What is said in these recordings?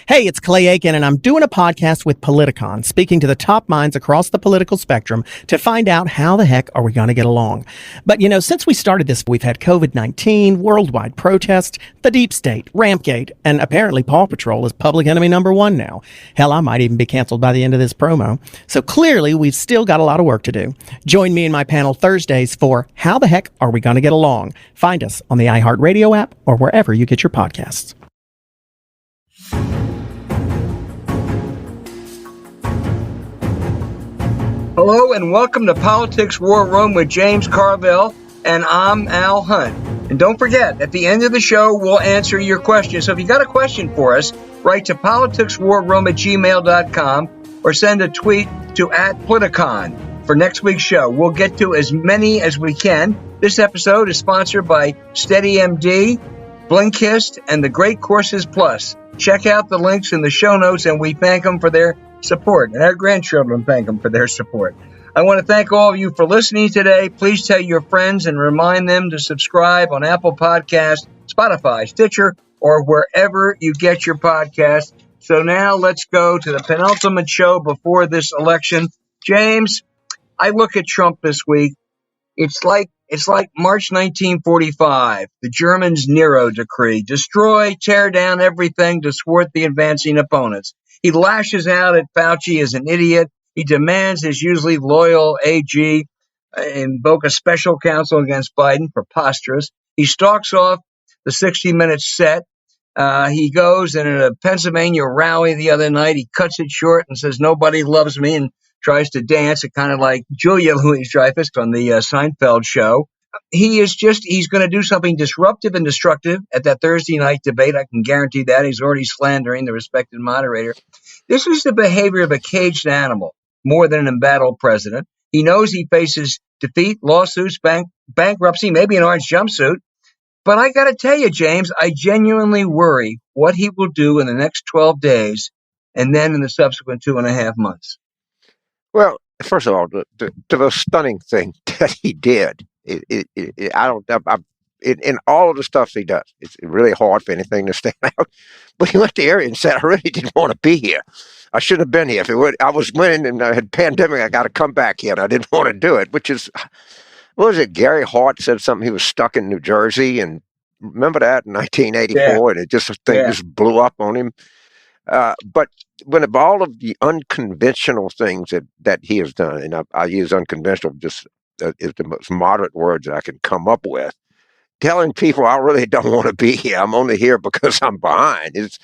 Hey, it's Clay Aiken, and I'm doing a podcast with Politicon, speaking to the top minds across the political spectrum to find out how the heck are we going to get along. But, since we started this, we've had COVID-19, worldwide protests, the deep state, Rampgate, and apparently Paw Patrol is public enemy number one now. Hell, I might even be canceled by the end of this promo. So clearly, we've still got a lot of work to do. Join me and my panel Thursdays for How the Heck Are We Going to Get Along? Find us on the iHeartRadio app or wherever you get your podcasts. Hello and welcome to Politics War Room with James Carville, and I'm Al Hunt. And don't forget, at the end of the show, we'll answer your questions. So if you got a question for us, write to politicswarroom@gmail.com or send a tweet to @Politicon for next week's show. We'll get to as many as we can. This episode is sponsored by STEADYMD, Blinkist, and the Great Courses Plus. Check out the links in the show notes, and we thank them for their support, and our grandchildren thank them for their support. I want to thank all of you for listening today. Please tell your friends and remind them to subscribe on Apple Podcasts, Spotify, Stitcher, or wherever you get your podcasts. So now let's go to the penultimate show before this election. James, I look at Trump this week. It's like March 1945, the Germans' Nero decree: destroy, tear down everything to thwart the advancing opponents. He lashes out at Fauci as an idiot. He demands his usually loyal AG invoke a special counsel against Biden, preposterous. He stalks off the 60 Minutes set. He goes in a Pennsylvania rally the other night. He cuts it short and says, "Nobody loves me," and tries to dance, kind of like Julia Louis-Dreyfus on the Seinfeld show. He's going to do something disruptive and destructive at that Thursday night debate. I can guarantee that. He's already slandering the respected moderator. This is the behavior of a caged animal more than an embattled president. He knows he faces defeat, lawsuits, bankruptcy, maybe an orange jumpsuit. But I got to tell you, James, I genuinely worry what he will do in the next 12 days and then in the subsequent 2.5 months. Well, first of all, the stunning thing that he did, in all of the stuff he does, it's really hard for anything to stand out. But he went to the area and said, "I really didn't want to be here. I shouldn't have been here. I was winning and I had pandemic. I got to come back here, and I didn't want to do it." Which is, what was it? Gary Hart said something. He was stuck in New Jersey, and remember that in 1984, and it just blew up on him. But when of all of the unconventional things that he has done, and I use unconventional just is the most moderate words that I can come up with, telling people I really don't want to be here. I'm only here because I'm behind. It's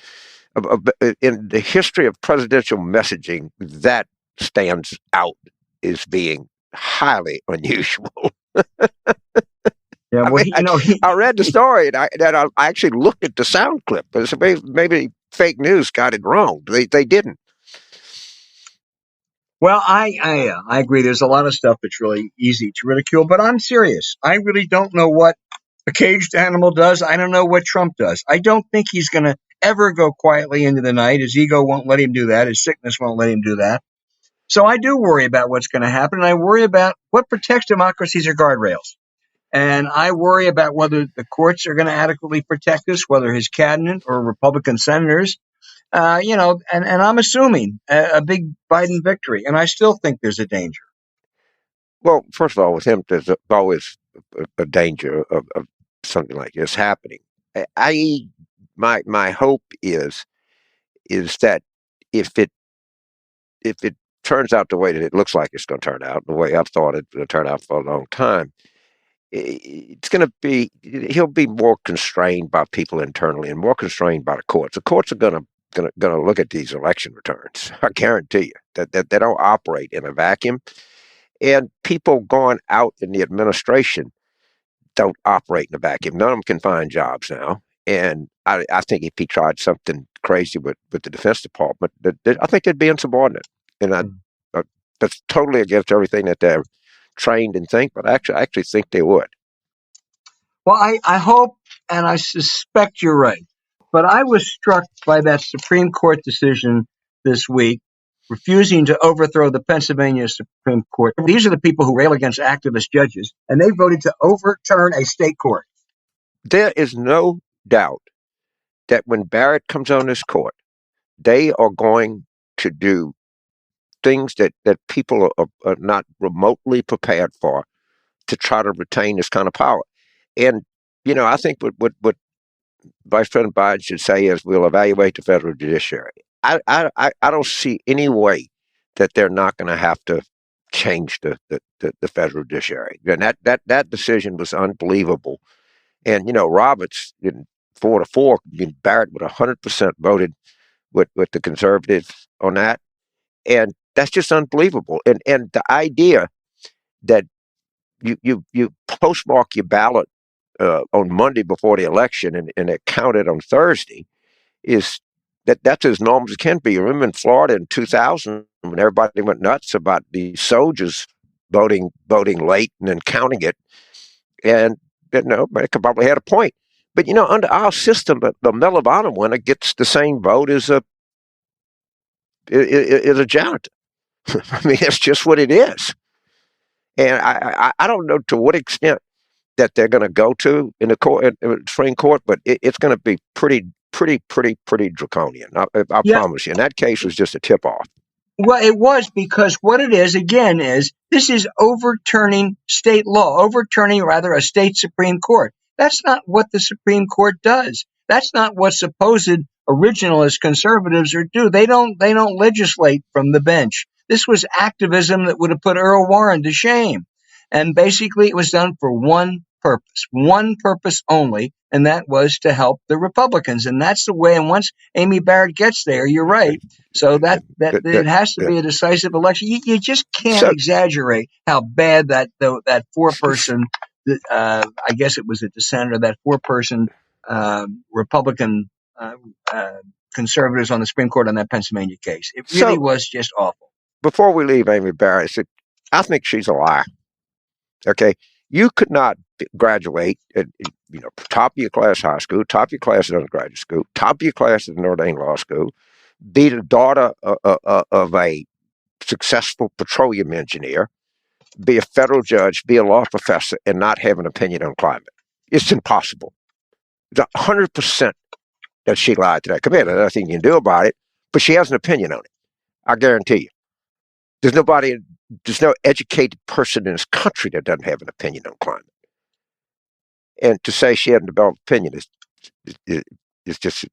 in the history of presidential messaging, that stands out as being highly unusual. Yeah, well, I read the story and I actually looked at the sound clip. Maybe fake news got it wrong. They didn't. Well, I agree. There's a lot of stuff that's really easy to ridicule, but I'm serious. I really don't know what a caged animal does. I don't know what Trump does. I don't think he's going to ever go quietly into the night. His ego won't let him do that. His sickness won't let him do that. So I do worry about what's going to happen. And I worry about what protects democracies are guardrails. And I worry about whether the courts are going to adequately protect us, whether his cabinet or Republican senators. And I'm assuming a big Biden victory, and I still think there's a danger. Well, first of all, with him, there's always a danger of something like this happening. My hope is that if it turns out the way that it looks like it's going to turn out, the way I've thought it's going to turn out for a long time, he'll be more constrained by people internally and more constrained by the courts. The courts are going to look at these election returns. I guarantee you that they don't operate in a vacuum, and people going out in the administration don't operate in a vacuum. None of them can find jobs now, and I think if he tried something crazy with the Defense Department, I think they'd be insubordinate, and that's totally against everything that they're trained and think. But I actually think they would. Well, I hope and I suspect you're right. But I was struck by that Supreme Court decision this week, refusing to overthrow the Pennsylvania Supreme Court. These are the people who rail against activist judges, and they voted to overturn a state court. There is no doubt that when Barrett comes on this court, they are going to do things that people are not remotely prepared for to try to retain this kind of power. And, I think what Vice President Biden should say is we'll evaluate the federal judiciary. I don't see any way that they're not going to have to change the federal judiciary. And that decision was unbelievable. And, Roberts, in 4-4, Barrett with 100% voted with the conservatives on that. And that's just unbelievable. And the idea that you postmark your ballot on Monday before the election and it counted on Thursday is that's as normal as it can be. You remember in Florida in 2000 when everybody went nuts about the soldiers voting late and then counting it, and they probably had a point. But under our system, the Medal of Honor winner gets the same vote as a janitor. I mean, that's just what it is. And I don't know to what extent that they're going to go to in the Supreme Court, but it's going to be pretty draconian. I promise you. And that case was just a tip off. Well, it was, because what it is, again, is this is overturning state law, overturning rather a state Supreme Court. That's not what the Supreme Court does. That's not what supposed originalist conservatives do. They don't legislate from the bench. This was activism that would have put Earl Warren to shame. And basically it was done for one purpose only, and that was to help the Republicans. And that's the way. And once Amy Barrett gets there, you're right. So that it has to be a decisive election. You just can't exaggerate how bad that 4-person, I guess it was a dissenter, that 4-person Republican conservatives on the Supreme Court on that Pennsylvania case. It really was just awful. Before we leave Amy Barrett, I think she's a liar. Okay, you could not graduate at top of your class high school, top of your class at undergraduate school, top of your class at Notre Dame Law School, be the daughter of a successful petroleum engineer, be a federal judge, be a law professor, and not have an opinion on climate. It's impossible. It's 100% that she lied to that committee. There's nothing you can do about it, but she has an opinion on it. I guarantee you. There's no educated person in this country that doesn't have an opinion on climate. And to say she hadn't developed opinion is just,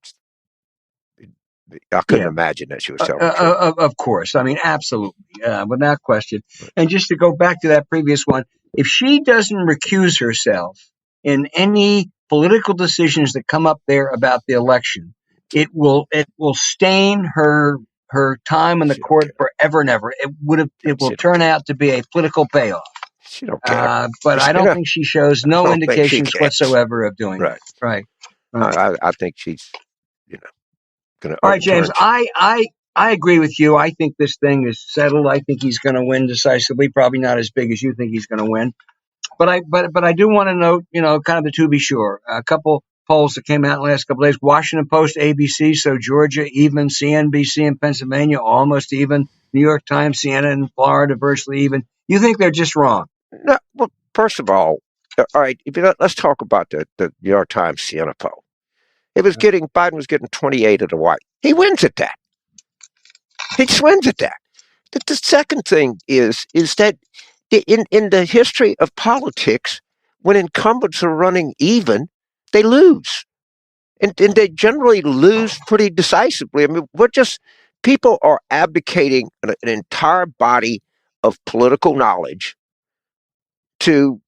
I couldn't imagine that she was telling the truth. Of course. I mean, absolutely. Without question. And just to go back to that previous one, if she doesn't recuse herself in any political decisions that come up there about the election, it will stain her time in the court forever and ever. It will turn out to be a political payoff. She don't care. But I don't think she shows no indications whatsoever of doing that. Right. I think she's, going to. All right, James. I agree with you. I think this thing is settled. I think he's going to win decisively. Probably not as big as you think he's going to win. But I do want to note, kind of the to be sure. A couple polls that came out in the last couple of days. Washington Post, ABC, so Georgia even, CNBC in Pennsylvania almost even, New York Times, CNN in Florida virtually even. You think they're just wrong? No, well, first of all right, let's talk about the New York Times CNN poll. Biden was getting 28 of the white. He wins at that. He just wins at that. The second thing is that in the history of politics, when incumbents are running even, they lose. And they generally lose pretty decisively. I mean, people are abdicating an entire body of political knowledge to,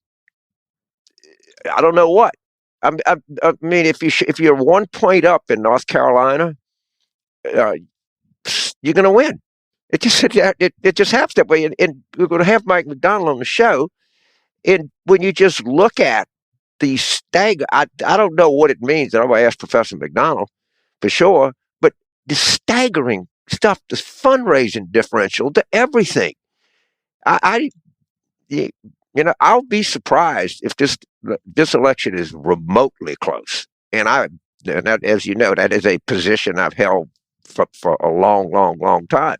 I don't know what. I mean, if you're 1 point up in North Carolina, you're going to win. It just happens that way. And we're going to have Mike McDonald on the show. And when you just look at the I don't know what it means. I'm going to ask Professor McDonald for sure. But the staggering stuff, this fundraising differential to everything. I'll be surprised if this election is remotely close. And that, as you know, that is a position I've held for a long, long, long time.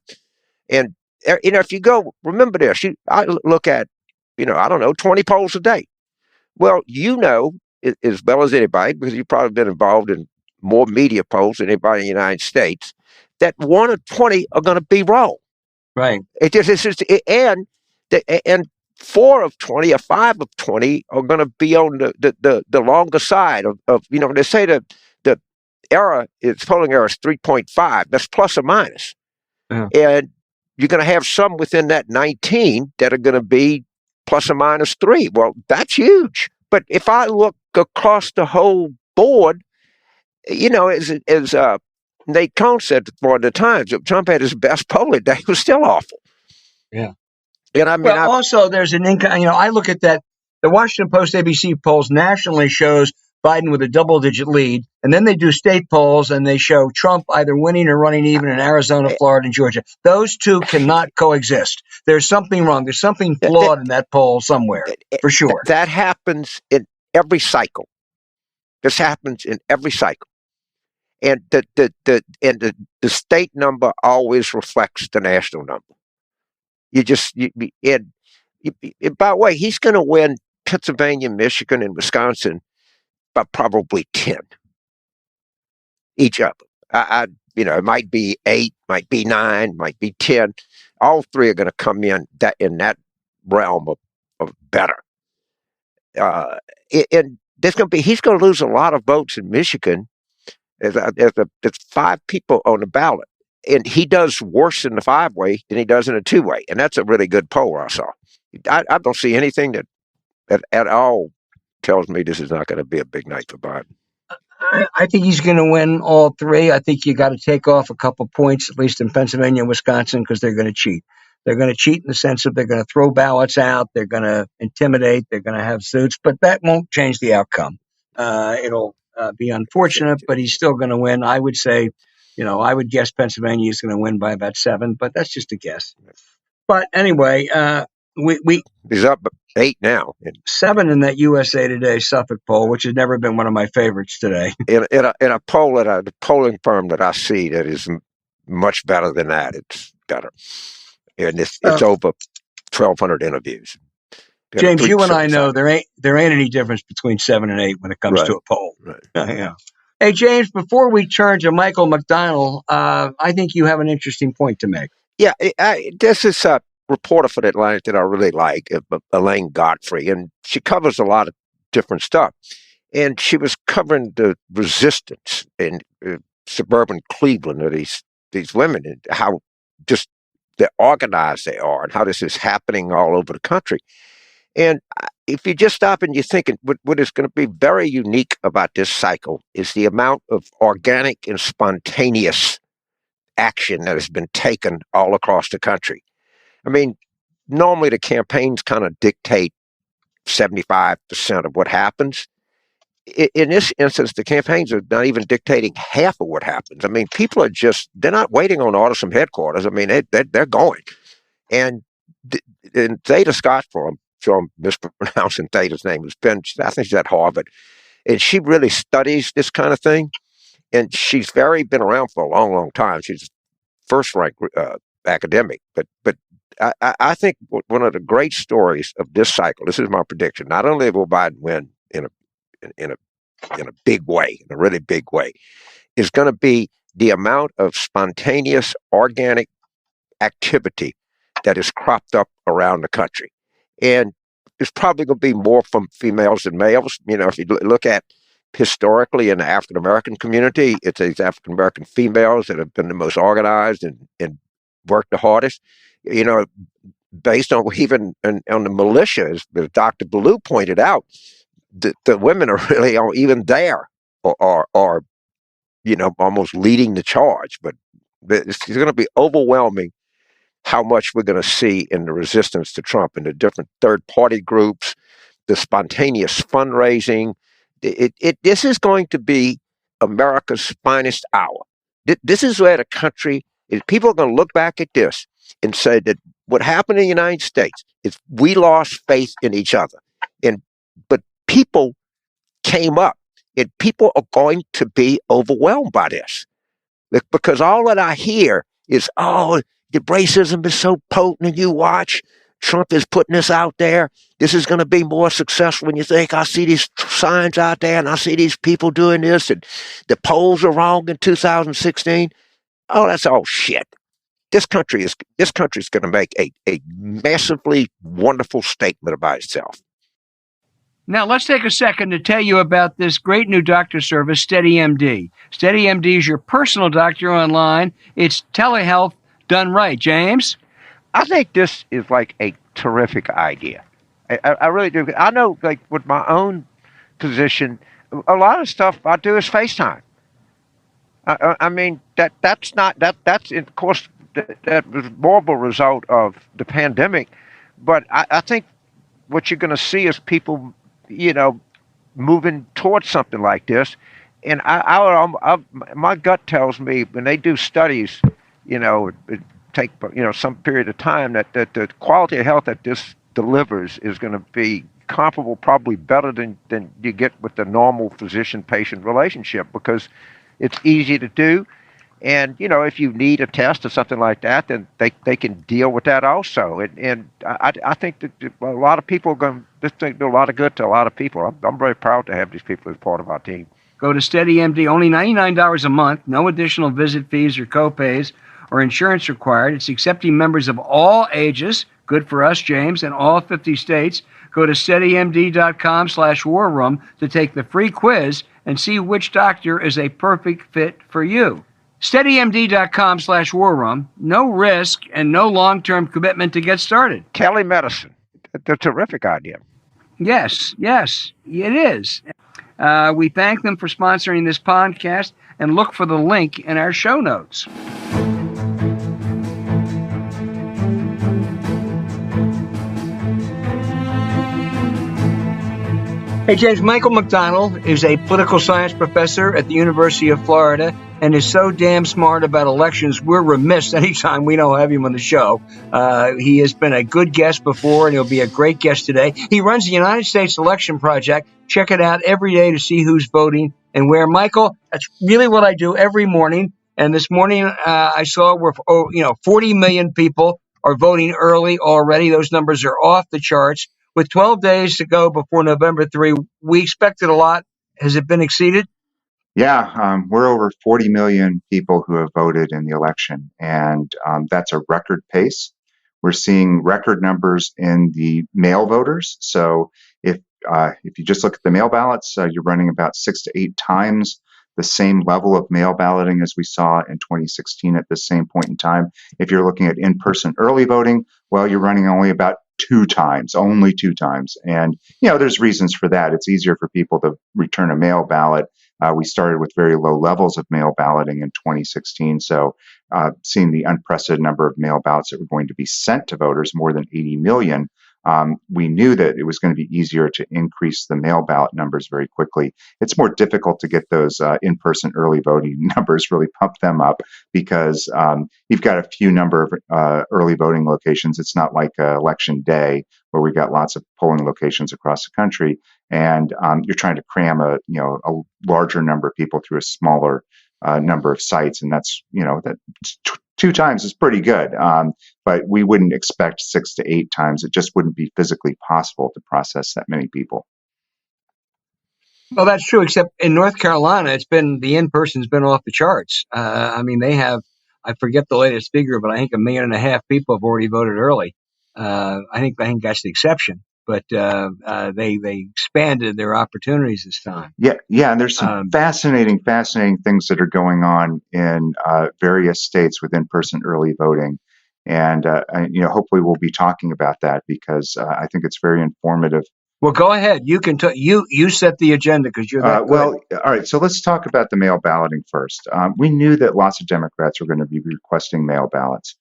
And if you go, remember this, I look at, I don't know, 20 polls a day. Well, as well as anybody, because you've probably been involved in more media polls than anybody in the United States, that 1 or 20 are going to be wrong. Right. And 4 of 20 or 5 of 20 are going to be on the longer side of they say that the polling error is 3.5. That's plus or minus. Yeah. And you're going to have some within that 19 that are going to be plus or minus 3. Well, that's huge. But if I look across the whole board, as Nate Cohn said for the Times, if Trump had his best polling day, it was still awful. Yeah. And I mean, also there's an income. I look at that. The Washington Post ABC polls nationally shows Biden with a double-digit lead, and then they do state polls and they show Trump either winning or running even in Arizona, Florida, and Georgia. Those two cannot coexist. There's something wrong. There's something flawed in that poll somewhere, for sure. That happens in every cycle. This happens in every cycle, and the state number always reflects the national number. By the way, he's going to win Pennsylvania, Michigan, and Wisconsin by probably 10 each of them. It might be 8, might be 9, might be 10. All 3 are going to come in that realm of better. And he's going to lose a lot of votes in Michigan. There's 5 people on the ballot, and he does worse in the 5-way than he does in a 2-way, and that's a really good poll I saw. I don't see anything that at all tells me this is not going to be a big night for Biden. I think he's going to win all 3. I think you got to take off a couple points, at least in Pennsylvania and Wisconsin, because they're going to cheat. They're going to cheat in the sense of they're going to throw ballots out. They're going to intimidate. They're going to have suits, but that won't change the outcome. It'll be unfortunate, but he's still going to win. I would say, I would guess Pennsylvania is going to win by about 7, but that's just a guess. But anyway, he's up 8 now. 7 in that USA Today Suffolk poll, which has never been one of my favorites today. In a poll at the polling firm that I see that is much better than that. It's better, and it's over 1,200 interviews. James, you and I know there ain't any difference between 7 and 8 when it comes to a poll. Right. Yeah. Hey, James, before we turn to Michael McDonald, I think you have an interesting point to make. Yeah, this is a reporter for the Atlantic that I really like, Elaine Godfrey, and she covers a lot of different stuff. And she was covering the resistance in suburban Cleveland of these women and how just organized they are and how this is happening all over the country. And if you just stop and you're thinking, what is going to be very unique about this cycle is the amount of organic and spontaneous action that has been taken all across the country. I mean, normally the campaigns kind of dictate 75% of what happens. In this instance, the campaigns are not even dictating half of what happens. I mean, people are they're not waiting on orders from headquarters. I mean, they're going. And Theta Scott, so I'm mispronouncing Theta's name, I think she's at Harvard, and she really studies this kind of thing. And she's been around for a long, long time. She's first-ranked academic. But I think one of the great stories of this cycle, this is my prediction, not only will Biden win in a big way, in a really big way, is going to be the amount of spontaneous, organic activity that is cropped up around the country. And it's probably going to be more from females than males. If you look at historically in the African-American community, it's these African-American females that have been the most organized and worked the hardest. Based on even on the militia, as Dr. Ballou pointed out, the women are really even there are almost leading the charge. But it's going to be overwhelming how much we're going to see in the resistance to Trump and the different third-party groups, the spontaneous fundraising. This is going to be America's finest hour. This is where the country is. People are going to look back at this and say that what happened in the United States is we lost faith in each other. But people came up, and people are going to be overwhelmed by this. Because all that I hear is, the racism is so potent, and you watch, Trump is putting this out there. This is going to be more successful than you think. I see these signs out there, and I see these people doing this, and the polls are wrong in 2016. Oh, that's all shit. This country is going to make a massively wonderful statement about itself. Now, let's take a second to tell you about this great new doctor service, SteadyMD. SteadyMD is your personal doctor online. It's telehealth done right. James? I think this is like a terrific idea. I really do. I know, like, with my own position, a lot of stuff I do is FaceTime. I mean, that's of course, that was a horrible result of the pandemic. But I think what you're going to see is people, moving towards something like this. And my gut tells me when they do studies, it take some period of time that the quality of health that this delivers is going to be comparable, probably better than you get with the normal physician-patient relationship, because it's easy to do. And, if you need a test or something like that, then they can deal with that also. And I think that a lot of people are going to do a lot of good to a lot of people. I'm very proud to have these people as part of our team. Go to SteadyMD, only $99 a month, no additional visit fees or copays or insurance required. It's accepting members of all ages, good for us, James, in all 50 states. Go to SteadyMD.com/war room to take the free quiz and see which doctor is a perfect fit for you. SteadyMD.com/war room. No risk and no long-term commitment to get started. Telemedicine. It's a terrific idea. Yes, it is. We thank them for sponsoring this podcast and look for the link in our show notes. Hey, James, Michael McDonald is a political science professor at the University of Florida and is so damn smart about elections, we're remiss anytime we don't have him on the show. He has been a good guest before, and he'll be a great guest today. He runs the United States Election Project. Check it out every day to see who's voting and where. Michael, that's really what I do every morning. And this morning I saw 40 million people are voting early already. Those numbers are off the charts. With 12 days to go before November 3, we expected a lot. Has it been exceeded? Yeah, we're over 40 million people who have voted in the election, and that's a record pace. We're seeing record numbers in the mail voters. So if you just look at the mail ballots, you're running about 6 to 8 times the same level of mail balloting as we saw in 2016 at the same point in time. If you're looking at in-person early voting, well, you're running only about only two times. And, there's reasons for that. It's easier for people to return a mail ballot. We started with very low levels of mail balloting in 2016. So seeing the unprecedented number of mail ballots that were going to be sent to voters, more than 80 million, we knew that it was going to be easier to increase the mail ballot numbers very quickly. It's more difficult to get those in-person early voting numbers, really pump them up, because you've got a few number of early voting locations. It's not like election day where we got lots of polling locations across the country, and you're trying to cram a larger number of people through a smaller number of sites, and that's that 2 times is pretty good. But we wouldn't expect 6 to 8 times. It just wouldn't be physically possible to process that many people. Well, that's true, except in North Carolina, the in-person's been off the charts. They have, I forget the latest figure, but I think 1.5 million people have already voted early. I think that's the exception. But they expanded their opportunities this time. Yeah, and there's some fascinating things that are going on in various states with in-person early voting, and hopefully we'll be talking about that, because I think it's very informative. Well, go ahead. You can you set the agenda, because you're that good. Well, all right. So let's talk about the mail balloting first. We knew that lots of Democrats were going to be requesting mail ballots.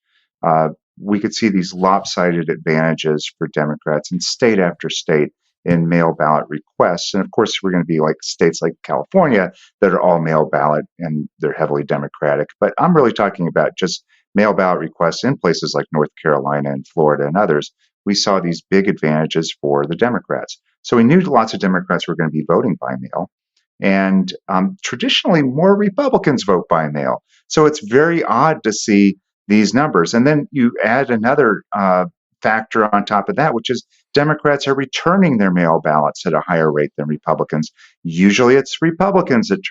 We could see these lopsided advantages for Democrats in state after state in mail ballot requests. And of course, we're going to be like states like California that are all mail ballot and they're heavily Democratic. But I'm really talking about just mail ballot requests in places like North Carolina and Florida and others. We saw these big advantages for the Democrats. So we knew lots of Democrats were going to be voting by mail. And traditionally, more Republicans vote by mail. So it's very odd to see these numbers. And then you add another factor on top of that, which is Democrats are returning their mail ballots at a higher rate than Republicans. Usually it's Republicans that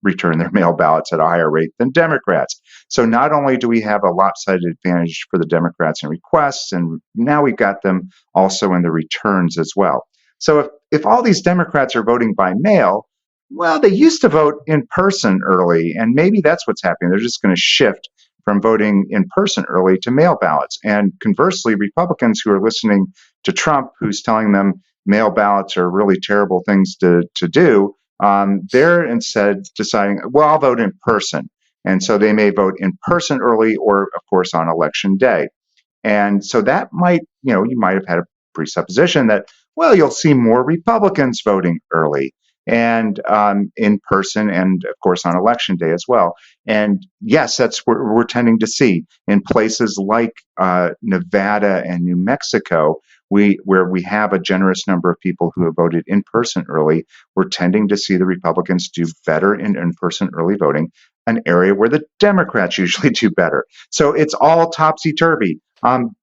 return their mail ballots at a higher rate than Democrats. So not only do we have a lopsided advantage for the Democrats in requests, and now we've got them also in the returns as well. So if all these Democrats are voting by mail, well, they used to vote in person early, and maybe that's what's happening. They're just going to shift from voting in person early to mail ballots. And conversely, Republicans who are listening to Trump, who's telling them mail ballots are really terrible things to do, they're instead deciding, well, I'll vote in person. And so they may vote in person early or, of course, on election day. And so that might, you might have had a presupposition that, well, you'll see more Republicans voting early and in person and, of course, on election day as well. And yes, that's what we're tending to see in places like Nevada and New Mexico, where we have a generous number of people who have voted in person early. We're tending to see the Republicans do better in in-person early voting, an area where the Democrats usually do better. So it's all topsy-turvy.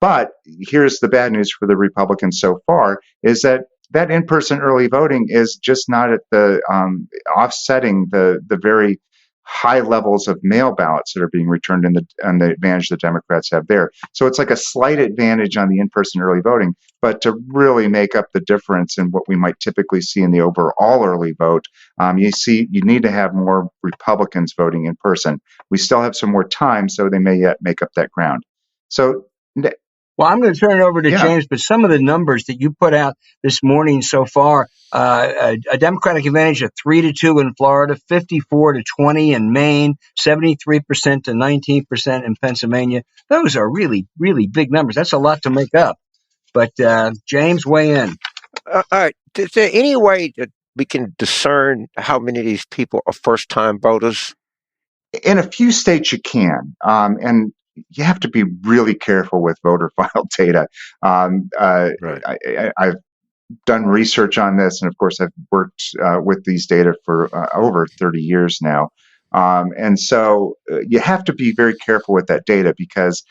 But here's the bad news for the Republicans so far, is that in-person early voting is just not at the offsetting the very high levels of mail ballots that are being returned and the advantage the Democrats have there. So it's like a slight advantage on the in-person early voting, but to really make up the difference in what we might typically see in the overall early vote, you need to have more Republicans voting in person. We still have some more time, so they may yet make up that ground. So well, I'm going to turn it over to James, but some of the numbers that you put out this morning so far, a Democratic advantage of 3-2 in Florida, 54-20 in Maine, 73% to 19% in Pennsylvania. Those are really, really big numbers. That's a lot to make up. But James, weigh in. All right. Is there any way that we can discern how many of these people are first-time voters? In a few states you can, and you have to be really careful with voter file data. Right. I've done research on this, and of course, I've worked with these data for over 30 years now. And so you have to be very careful with that data because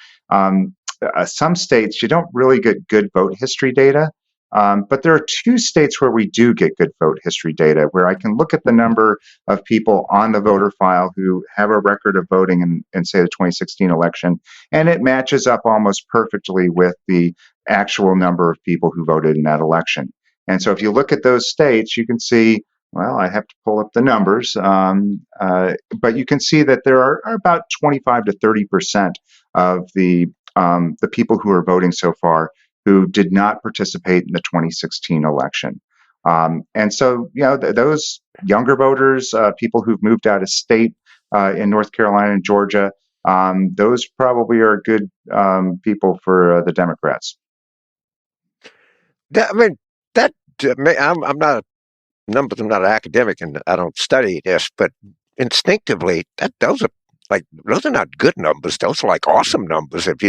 some states you don't really get good vote history data. But there are two states where we do get good vote history data, where I can look at the number of people on the voter file who have a record of voting in say, the 2016 election, and it matches up almost perfectly with the actual number of people who voted in that election. And so if you look at those states, you can see, well, I have to pull up the numbers, but you can see that there are about 25 to 30% of the people who are voting so far who did not participate in the 2016 election. And so, those younger voters, people who've moved out of state in North Carolina and Georgia, those probably are good people for the Democrats. I'm not numbers. I'm not an academic, and I don't study this, but instinctively, those are not good numbers. Those are like awesome numbers. If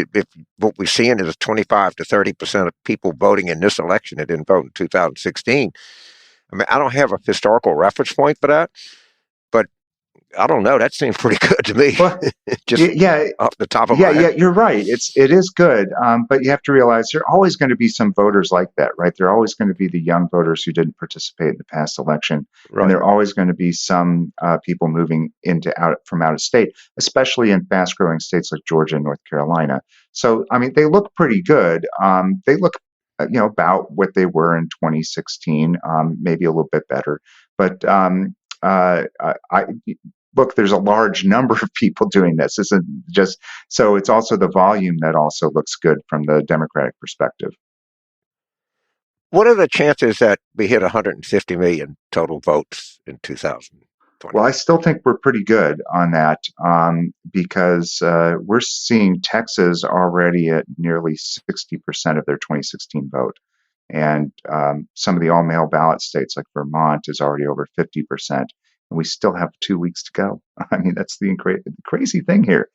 what we're seeing is 25 to 30% of people voting in this election that didn't vote in 2016. I mean, I don't have a historical reference point for that, but I don't know. That seems pretty good to me. Well, just off the top of my head. Yeah, you're right. It is good, but you have to realize there are always going to be some voters like that, right? There are always going to be the young voters who didn't participate in the past election, right. And there are always going to be some people moving from out of state, especially in fast-growing states like Georgia and North Carolina. So, I mean, they look pretty good. They look, about what they were in 2016, maybe a little bit better, but look, there's a large number of people doing this. This isn't just so. It's also the volume that also looks good from the Democratic perspective. What are the chances that we hit 150 million total votes in 2020? Well, I still think we're pretty good on that because we're seeing Texas already at nearly 60% of their 2016 vote. And some of the all-mail ballot states like Vermont is already over 50%. And we still have 2 weeks to go. I mean, that's the crazy thing here.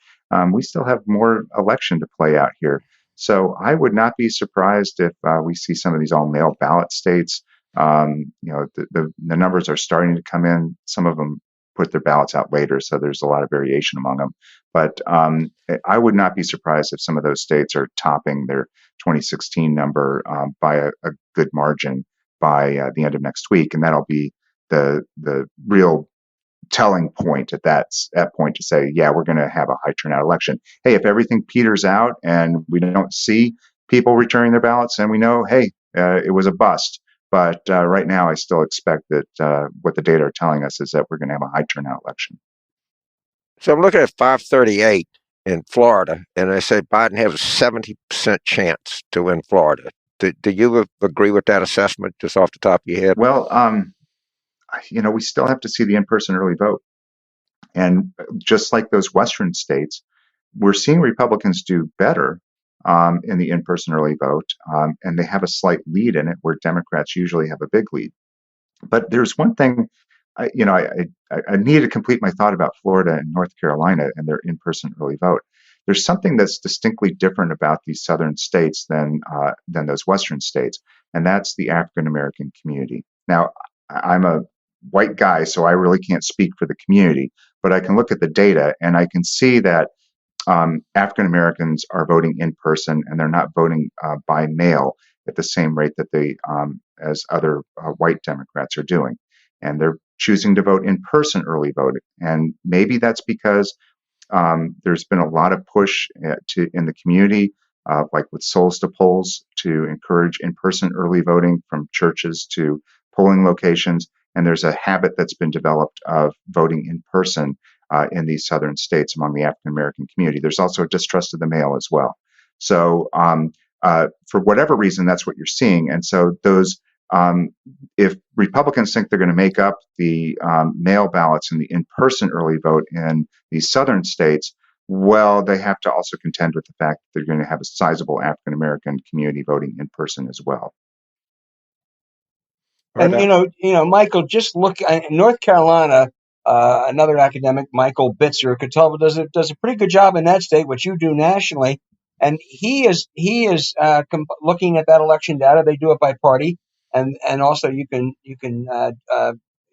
We still have more election to play out here. So I would not be surprised if we see some of these all-mail ballot states. The numbers are starting to come in. Some of them put their ballots out later, so there's a lot of variation among them. But I would not be surprised if some of those states are topping their 2016 number by a good margin by the end of next week, and that'll be the real telling point at that point to say, yeah, we're going to have a high turnout election. Hey, if everything peters out and we don't see people returning their ballots, and we know, hey, it was a bust. But right now, I still expect that what the data are telling us is that we're going to have a high turnout election. So I'm looking at 538 in Florida, and they say Biden has a 70% chance to win Florida. Do you agree with that assessment just off the top of your head? Well, we still have to see the in-person early vote. And just like those Western states, we're seeing Republicans do better in the in-person early vote, and they have a slight lead in it where Democrats usually have a big lead. But there's one thing, I need to complete my thought about Florida and North Carolina and their in-person early vote. There's something that's distinctly different about these southern states than those Western states, and that's the African American community. Now, I'm a white guy, so I really can't speak for the community, but I can look at the data and I can see that African Americans are voting in person, and they're not voting by mail at the same rate that they as other white Democrats are doing, and they're choosing to vote in person early voting. And maybe that's because there's been a lot of push in the community, like with Souls to Polls, to encourage in person early voting from churches to polling locations. And there's a habit that's been developed of voting in person in these southern states among the African American community. There's also a distrust of the mail as well. So for whatever reason, that's what you're seeing. And so those, if Republicans think they're going to make up the mail ballots and the in-person early vote in these southern states, well, they have to also contend with the fact that they're going to have a sizable African American community voting in person as well. And Michael, just look in North Carolina. Another academic, Michael Bitzer, could tell, does a pretty good job in that state, what you do nationally. And he is looking at that election data. They do it by party, and also you can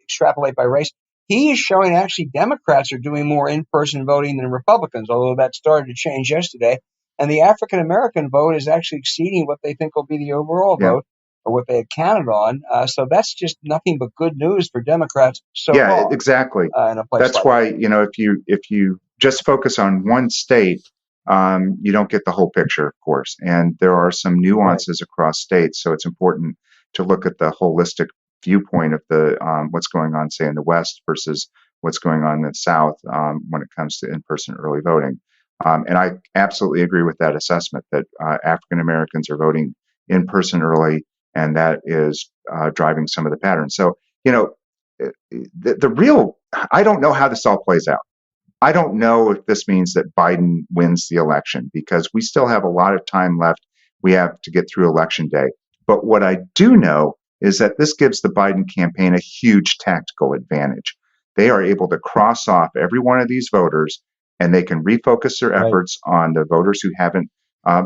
extrapolate by race. He is showing actually Democrats are doing more in-person voting than Republicans, although that started to change yesterday. And the African American vote is actually exceeding what they think will be the overall vote, or what they had counted on. So that's just nothing but good news for Democrats so far. Yeah, exactly. That's why, if you just focus on one state, you don't get the whole picture, of course. And there are some nuances across states. So it's important to look at the holistic viewpoint of the what's going on, say, in the West versus what's going on in the South when it comes to in-person early voting. And I absolutely agree with that assessment that African Americans are voting in person early, and that is driving some of the patterns. So, the real, I don't know how this all plays out. I don't know if this means that Biden wins the election, because we still have a lot of time left. We have to get through Election Day. But what I do know is that this gives the Biden campaign a huge tactical advantage. They are able to cross off every one of these voters, and they can refocus their efforts on the voters who haven't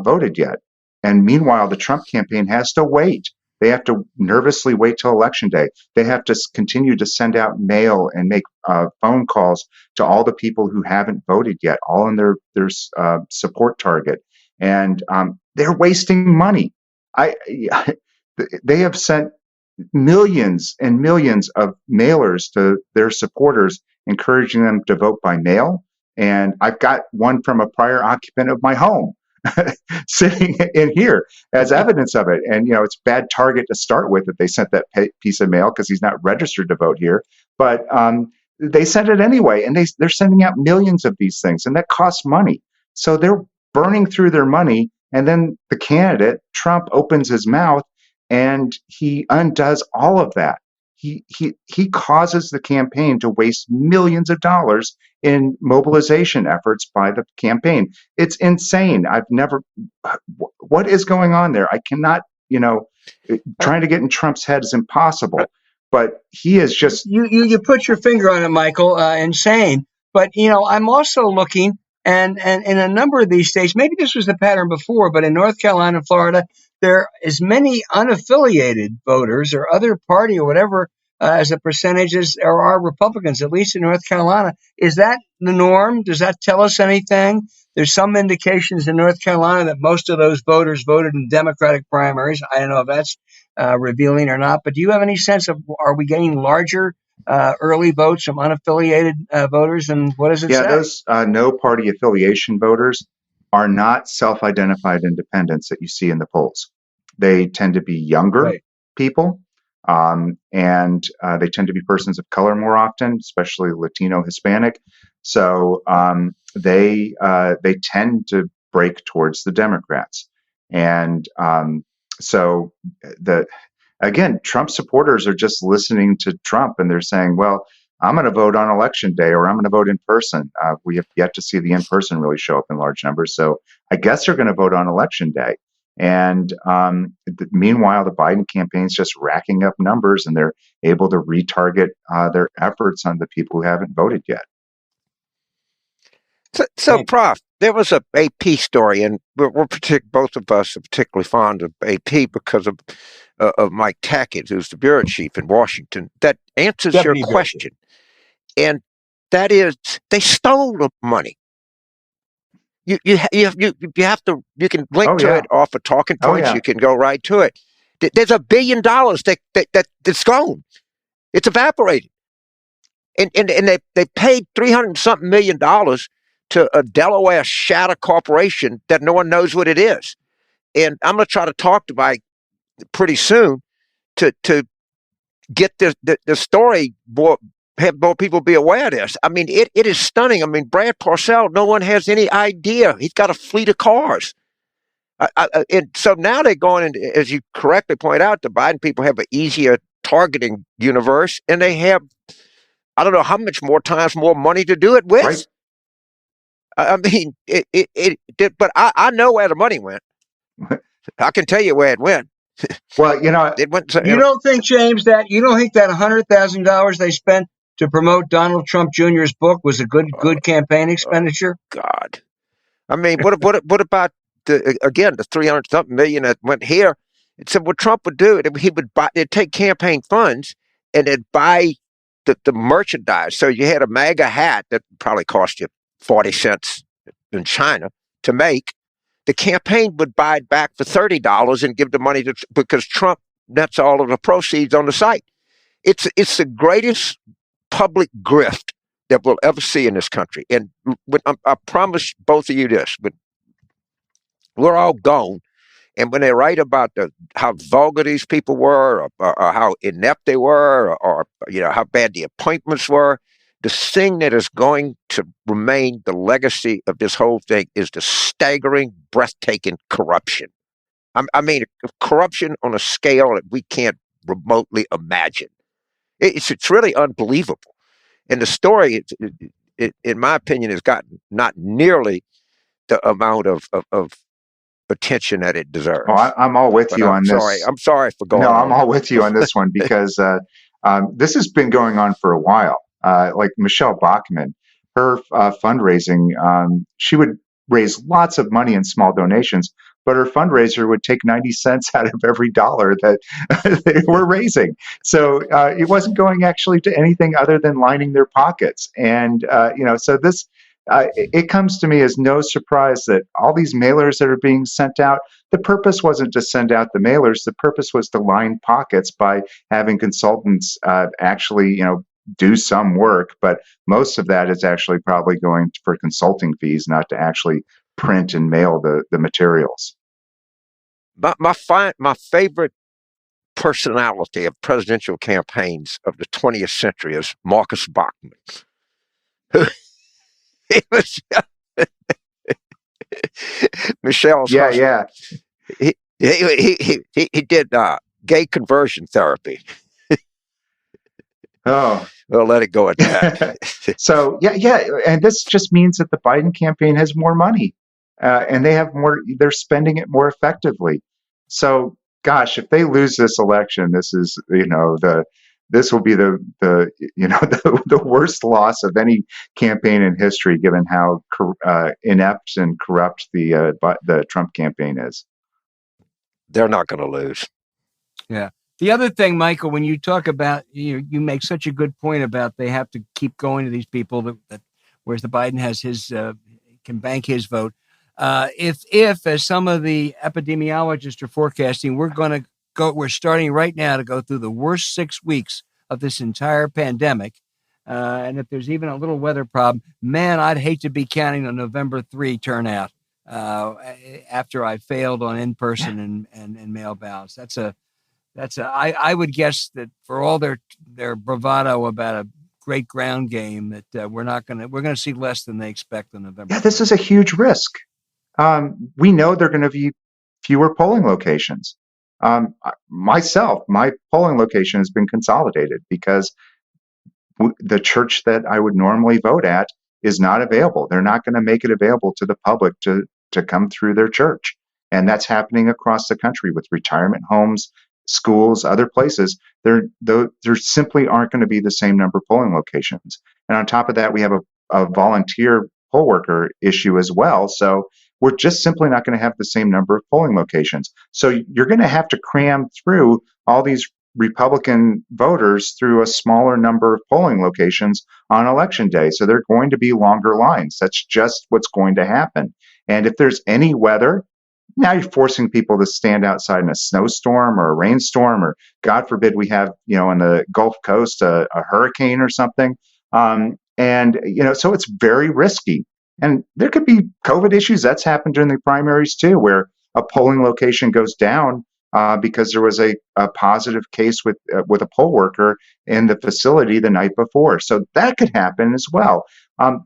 voted yet. And meanwhile, the Trump campaign has to wait. They have to nervously wait till Election Day. They have to continue to send out mail and make phone calls to all the people who haven't voted yet, all in their support target. And they're wasting money. They have sent millions and millions of mailers to their supporters, encouraging them to vote by mail. And I've got one from a prior occupant of my home sitting in here as evidence of it. And, it's bad target to start with that they sent that piece of mail, because he's not registered to vote here. But they sent it anyway, and they're sending out millions of these things, and that costs money. So they're burning through their money. And then the candidate, Trump, opens his mouth and he undoes all of that. He causes the campaign to waste millions of dollars in mobilization efforts by the campaign. It's insane. What is going on there? I cannot, trying to get in Trump's head is impossible, but he is just. You put your finger on it, Michael, insane. But, I'm also looking, and in a number of these states, maybe this was the pattern before, but in North Carolina and Florida, there are as many unaffiliated voters or other party or whatever as a percentage as there are Republicans, at least in North Carolina. Is that the norm? Does that tell us anything? There's some indications in North Carolina that most of those voters voted in Democratic primaries. I don't know if that's revealing or not, but do you have any sense of, are we getting larger early votes from unaffiliated voters. And what does it Yeah, say? those no party affiliation voters are not self-identified independents that you see in the polls. They tend to be younger Right. people, and they tend to be persons of color more often, especially Latino, Hispanic. So they tend to break towards the Democrats, and so the again, Trump supporters are just listening to Trump, and they're saying, "Well, I'm going to vote on election day, or I'm going to vote in person." We have yet to see the in person really show up in large numbers, so I guess they're going to vote on election day. And meanwhile, the Biden campaign's just racking up numbers, and they're able to retarget their efforts on the people who haven't voted yet. So Prof, there was a AP story, and both of us are particularly fond of AP because of Mike Tackett, who's the bureau chief in Washington, that answers Deputy your bureau question. And that is, they stole the money. You have to, you can link to it off of talking points. You can go right to it. There's $1 billion that's gone. It's evaporated. And they paid $300-something million to a Delaware shadow corporation that no one knows what it is. And I'm going to try to talk to Mike pretty soon to get the story more, have more people be aware of this. I mean, it is stunning. I mean, Brad Parcell, no one has any idea. He's got a fleet of cars. And so now they're going, and as you correctly point out, the Biden people have an easier targeting universe, and they have, I don't know how much more times more money to do it with. Right. I mean, it did, but I know where the money went. I can tell you where it went. Well, it went to, you don't think, James, that $100,000 they spent to promote Donald Trump Jr.'s book was a good campaign expenditure? God, I mean, what about the 300-something million that went here? It said what Trump would do, he would they'd take campaign funds and they'd buy the merchandise. So you had a MAGA hat that probably cost you 40 cents in China to make. The campaign would buy it back for $30 and give the money to, because Trump nets all of the proceeds on the site. It's the greatest public grift that we'll ever see in this country. And I promise both of you this, but we're all gone. And when they write about how vulgar these people were, or how inept they were, or how bad the appointments were, the thing that is going to remain the legacy of this whole thing is the staggering, breathtaking corruption. I mean, corruption on a scale that we can't remotely imagine. It's really unbelievable. And the story, in my opinion, has gotten not nearly the amount of attention that it deserves. Oh, I'm all with you on this. I'm sorry for going on. No, I'm all with you on this one because this has been going on for a while. Like Michelle Bachmann, her fundraising, she would raise lots of money in small donations, but her fundraiser would take 90 cents out of every dollar that they were raising. So it wasn't going actually to anything other than lining their pockets. And, so this, it comes to me as no surprise that all these mailers that are being sent out, the purpose wasn't to send out the mailers. The purpose was to line pockets by having consultants actually, do some work, but most of that is actually probably going for consulting fees, not to actually print and mail the materials. My favorite personality of presidential campaigns of the 20th century is Marcus Bachmann. He was Michelle's husband. He did gay conversion therapy. Oh, we'll let it go at that. So and this just means that the Biden campaign has more money, and they have more. They're spending it more effectively. So, gosh, if they lose this election, this is this will be the worst loss of any campaign in history, given how inept and corrupt the Trump campaign is. They're not going to lose. Yeah. The other thing, Michael, when you talk about, you make such a good point about they have to keep going to these people that whereas the Biden has can bank his vote. If as some of the epidemiologists are forecasting, we're starting right now to go through the worst 6 weeks of this entire pandemic. And if there's even a little weather problem, man, I'd hate to be counting on November 3 turnout after I failed on in-person and mail ballots. I would guess that for all their bravado about a great ground game, that we're going to see less than they expect on November. Yeah, this is a huge risk. We know there are going to be fewer polling locations. Myself, my polling location has been consolidated because the church that I would normally vote at is not available. They're not going to make it available to the public to come through their church. And that's happening across the country with retirement homes, schools, other places. There simply aren't going to be the same number of polling locations. And on top of that, we have a volunteer poll worker issue as well. So we're just simply not going to have the same number of polling locations. So you're going to have to cram through all these Republican voters through a smaller number of polling locations on election day. So there are going to be longer lines. That's just what's going to happen. And if there's any weather, now you're forcing people to stand outside in a snowstorm or a rainstorm, or God forbid we have, on the Gulf Coast, a hurricane or something. So it's very risky. And there could be COVID issues. That's happened during the primaries too, where a polling location goes down because there was a positive case with a poll worker in the facility the night before. So that could happen as well.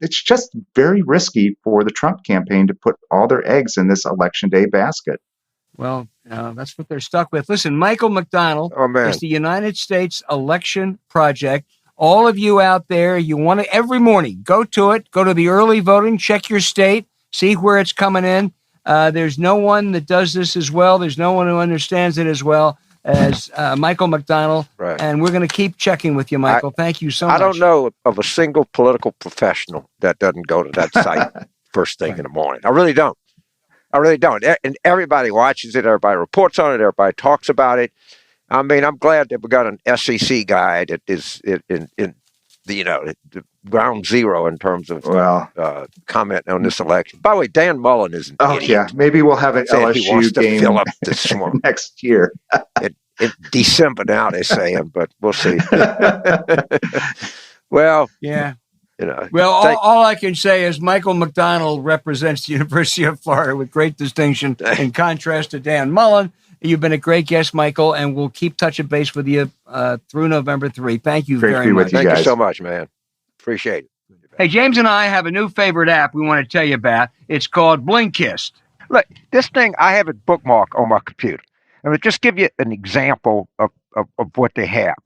It's just very risky for the Trump campaign to put all their eggs in this election day basket. Well, that's what they're stuck with. Listen, Michael McDonald is the United States Election Project. All of you out there, you want to every morning go to it, go to the early voting, check your state, see where it's coming in. There's no one that does this as well. There's no one who understands it as well as Michael McDonald. Right. And we're going to keep checking with you, Michael. Thank you so much. I don't know of a single political professional that doesn't go to that site first thing in the morning. I really don't. And everybody watches it. Everybody reports on it. Everybody talks about it. I mean, I'm glad that we got an SEC guy that is in the ground zero in terms of comment on this election. By the way, Dan Mullen is an idiot. Yeah, maybe we'll have an LSU game fill up this next year. in December now, they're saying, but we'll see. Well, yeah. Well, all I can say is Michael McDonald represents the University of Florida with great distinction in contrast to Dan Mullen. You've been a great guest, Michael, and we'll keep touching base with you through November 3. Thank you very much. Thank you so much, man. Appreciate it. Hey, James and I have a new favorite app we want to tell you about. It's called Blinkist. Look, this thing, I have it bookmarked on my computer. I'm going to just give you an example of what they have.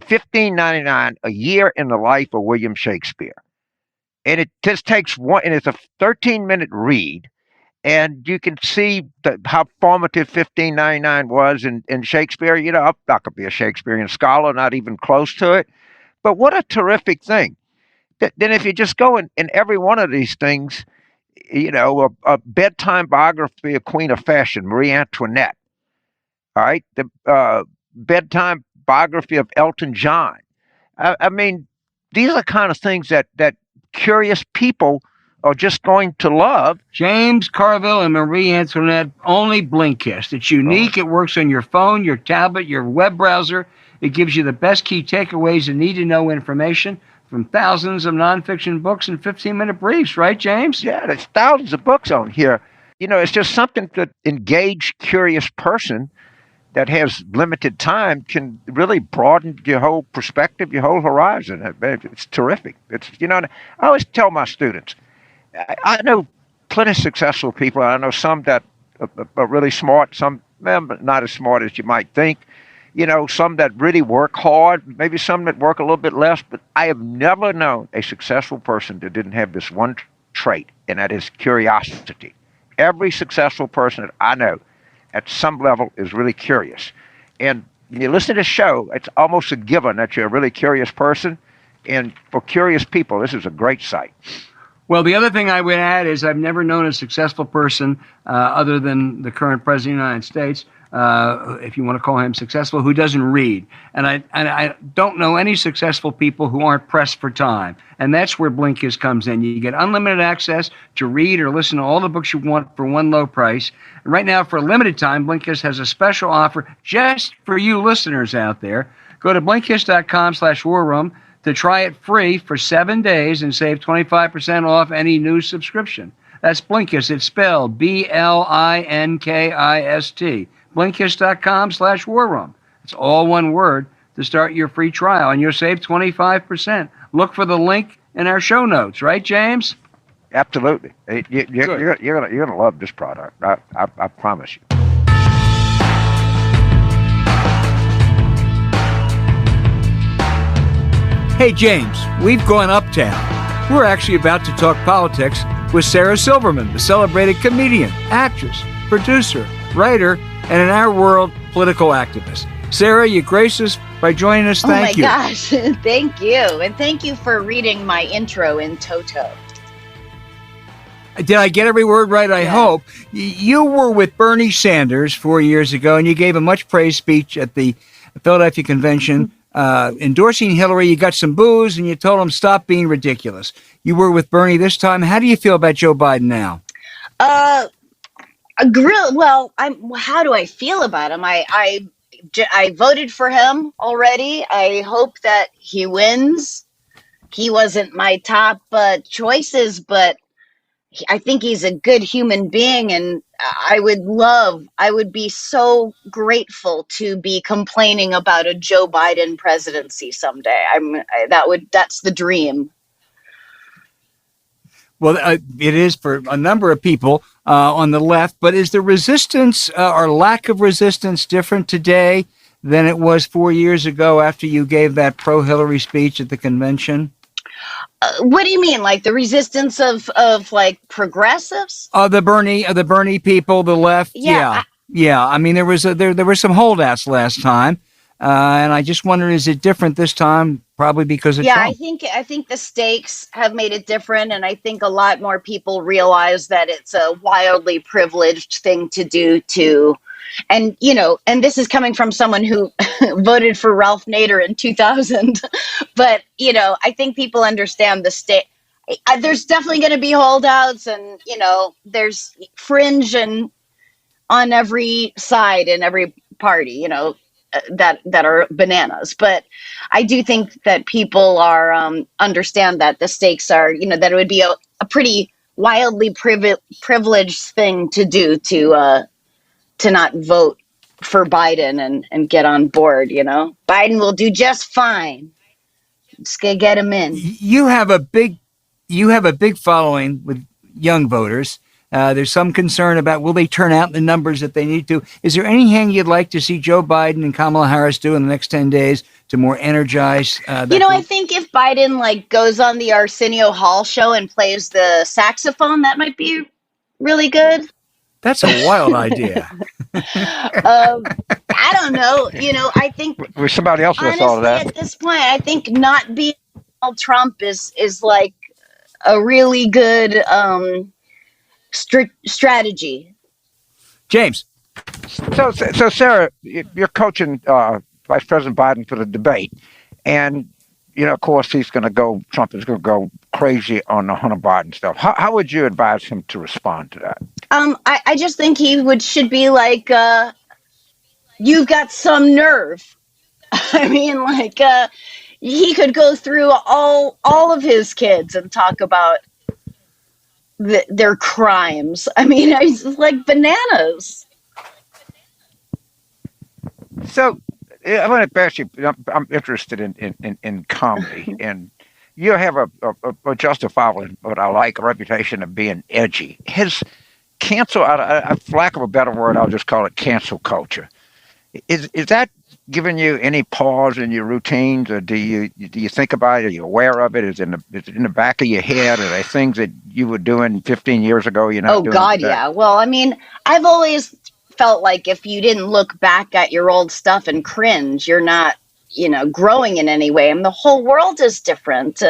$15.99 a year in the life of William Shakespeare. And it just takes and it's a 13-minute read. And you can see how formative $15.99 was in Shakespeare. I'm not going to be a Shakespearean scholar, not even close to it. But what a terrific thing. Then if you just go in every one of these things, a bedtime biography of Queen of Fashion, Marie Antoinette. All right. The bedtime biography of Elton John. I mean, these are kind of things that curious people are just going to love. James Carville and Marie Antoinette, only Blinkist. It's unique. It works on your phone, your tablet, your web browser. It gives you the best key takeaways and need-to-know information from thousands of nonfiction books and 15-minute briefs, right, James? Yeah, there's thousands of books on here. It's just something that engaged, curious person that has limited time can really broaden your whole perspective, your whole horizon. It's terrific. I always tell my students, I know plenty of successful people. I know some that are really smart, some not as smart as you might think. Some that really work hard, maybe some that work a little bit less. But I have never known a successful person that didn't have this one trait, and that is curiosity. Every successful person that I know at some level is really curious. And when you listen to this show, it's almost a given that you're a really curious person. And for curious people, this is a great site. Well, the other thing I would add is I've never known a successful person other than the current president of the United States, if you want to call him successful, who doesn't read. And I don't know any successful people who aren't pressed for time. And that's where Blinkist comes in. You get unlimited access to read or listen to all the books you want for one low price. And right now, for a limited time, Blinkist has a special offer just for you listeners out there. Go to Blinkist.com/war room to try it free for 7 days and save 25% off any new subscription. That's Blinkist. It's spelled Blinkist. Blinkist.com/war room. It's all one word to start your free trial, and you'll save 25%. Look for the link in our show notes, right, James? Absolutely. You're gonna love this product. I promise you. Hey, James, we've gone uptown. We're actually about to talk politics with Sarah Silverman, the celebrated comedian, actress, producer, writer, and in our world, political activist. Sarah, you grace us by joining us. Thank you. Oh my gosh, thank you. And thank you for reading my intro in toto. Did I get every word right? I hope. You were with Bernie Sanders 4 years ago, and you gave a much praised speech at the Philadelphia convention endorsing Hillary. You got some boos, and you told him, stop being ridiculous. You were with Bernie this time. How do you feel about Joe Biden now? How do I feel about him? I voted for him already. I hope that he wins. He wasn't my top choices, but I think he's a good human being, and I would be so grateful to be complaining about a Joe Biden presidency someday. That's the dream. Well, it is for a number of people on the left, but is the resistance or lack of resistance different today than it was 4 years ago after you gave that pro-Hillary speech at the convention? What do you mean? Like the resistance of like progressives? The Bernie people, the left. Yeah. I mean, there were some holdouts last time, and I just wonder, is it different this time? Probably because of Trump. I think the stakes have made it different, and I think a lot more people realize that it's a wildly privileged thing to do and this is coming from someone who voted for Ralph Nader in 2000. But, I think people understand the state. There's definitely going to be holdouts, and, there's fringe and on every side in every party, that are bananas. But I do think that people are understand that the stakes are, that it would be a pretty wildly privileged thing to do to not vote for Biden and get on board. Biden will do just fine. Just gonna get him in. You have a big following with young voters. There's some concern about will they turn out in the numbers that they need to. Is there anything you'd like to see Joe Biden and Kamala Harris do in the next 10 days to more energize that group? I think if Biden goes on the Arsenio Hall show and plays the saxophone, that might be really good. That's a wild idea. I don't know. I think With somebody else with all of that. At this point, I think not being Donald Trump is like a really good strategy. James. So Sarah, you're coaching Vice President Biden for the debate, and of course Trump is going to go crazy on the Hunter Biden stuff. How would you advise him to respond to that? I just think he should be like, you've got some nerve. I mean, he could go through all of his kids and talk about their crimes. I mean, it's like bananas. So I want to ask you, I'm interested in comedy, and you have a justifiable, what I like, a reputation of being edgy. His cancel, for lack of a better word, I'll just call it cancel culture. Is that giving you any pause in your routines, or do you think about it? Are you aware of it? Is it in the back of your head? Are there things that you were doing 15 years ago you're not doing? Oh, God, yeah. Well, I mean, I've always felt like if you didn't look back at your old stuff and cringe, you're not, growing in any way. And the whole world is different.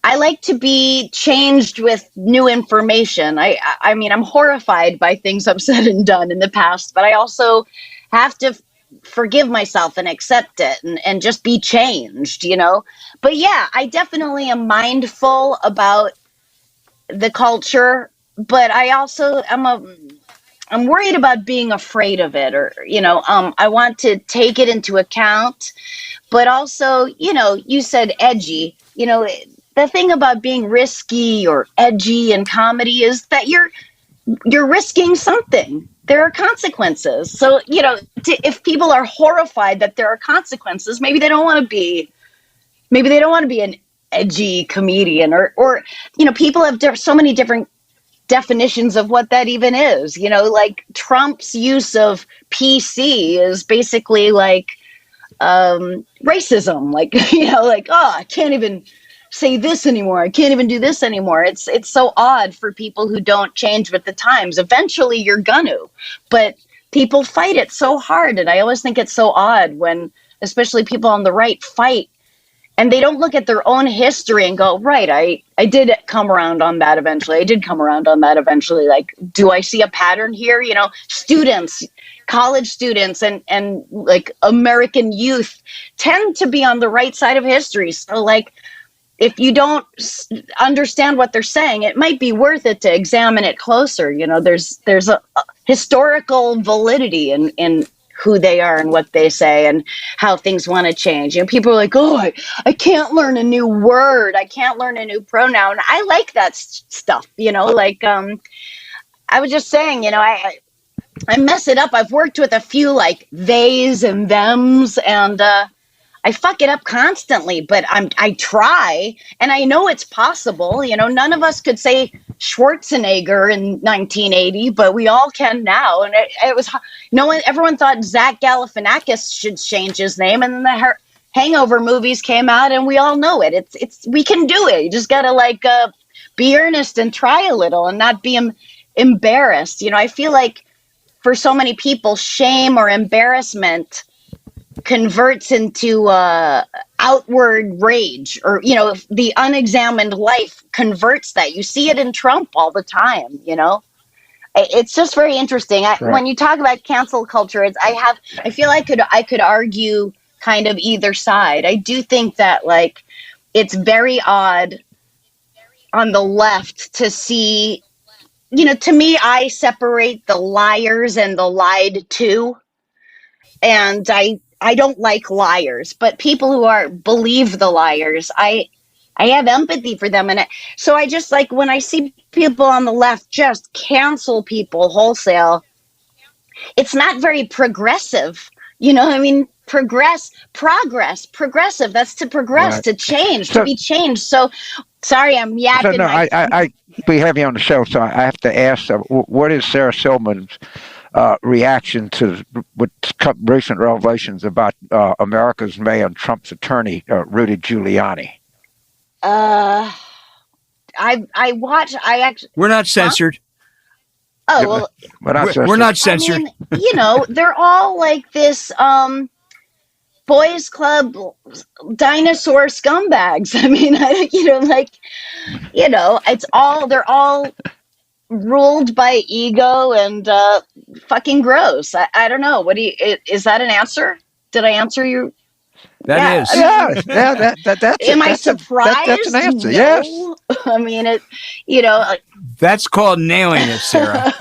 I like to be changed with new information. I mean, I'm horrified by things I've said and done in the past, but I also have to forgive myself and accept it and just be changed, But yeah, I definitely am mindful about the culture, but I also am I'm worried about being afraid of it, or, I want to take it into account, but also, you said edgy, the thing about being risky or edgy in comedy is that you're risking something. There are consequences. So, if people are horrified that there are consequences, maybe they don't want to be an edgy comedian, or people have so many different definitions of what that even is. Like Trump's use of PC is basically like racism, like, oh, I can't even say this anymore. I can't even do this anymore. It's so odd for people who don't change with the times. Eventually you're gonna, but people fight it so hard. And I always think it's so odd when, especially people on the right, fight and they don't look at their own history and go, right, I did come around on that eventually. I did come around on that eventually. Like, do I see a pattern here? Students, college students and like American youth tend to be on the right side of history. So like, if you don't understand what they're saying, it might be worth it to examine it closer. There's a historical validity in who they are and what they say and how things want to change. People are like, oh, I can't learn a new word. I can't learn a new pronoun. I like that stuff, like, I was just saying, I mess it up. I've worked with a few like theys and thems, and I fuck it up constantly, but I try, and I know it's possible. None of us could say Schwarzenegger in 1980, but we all can now. And it was everyone thought Zach Galifianakis should change his name, and then the Hangover movies came out, and we all know it. It's we can do it. You just gotta be earnest and try a little, and not be embarrassed. I feel like for so many people, shame or embarrassment converts into outward rage, or the unexamined life converts that. You see it in Trump all the time. It's just very interesting. When you talk about cancel culture, I feel I could argue kind of either side. I do think that like it's very odd on the left to see, to me, I separate the liars and the lied to, and I don't like liars, but people who believe the liars, I have empathy for them. And so I just like when I see people on the left just cancel people wholesale, it's not very progressive. Progressive. That's to progress, right. To change, to be changed. So sorry, I'm yapping. So, no, we have you on the show, so I have to ask, what is Sarah Silverman's reaction to recent revelations about America's Mayor and Trump's attorney, Rudy Giuliani? I actually. We're not censored. Huh? Oh, well, we're not censored. I mean, they're all like this boys club dinosaur scumbags. I mean, they're all ruled by ego and fucking gross. I don't know. Is that an answer? Did I answer you? That is. That's Am I surprised? That's an answer. No. Yes. I mean, that's called nailing it, Sarah.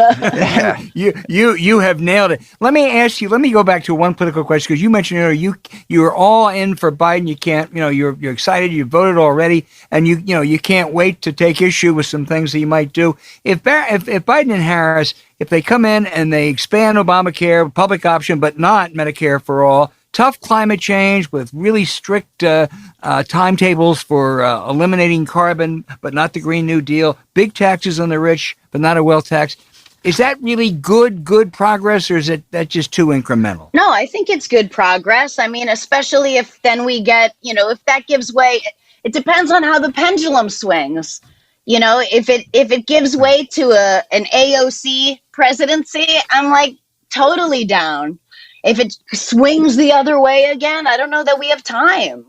You have nailed it. Let me ask you. Let me go back to one political question, because you mentioned you're all in for Biden. You can't. You're excited. You voted already, and you can't wait to take issue with some things that you might do. If Biden and Harris, if they come in and they expand Obamacare, public option, but not Medicare for all. Tough climate change with really strict timetables for eliminating carbon, but not the Green New Deal. Big taxes on the rich, but not a wealth tax. Is that really good progress, or is that just too incremental? No, I think it's good progress. I mean, especially if then we get, if that gives way, it depends on how the pendulum swings. If it gives way to an AOC presidency, I'm like totally down. If it swings the other way again, I don't know that we have time.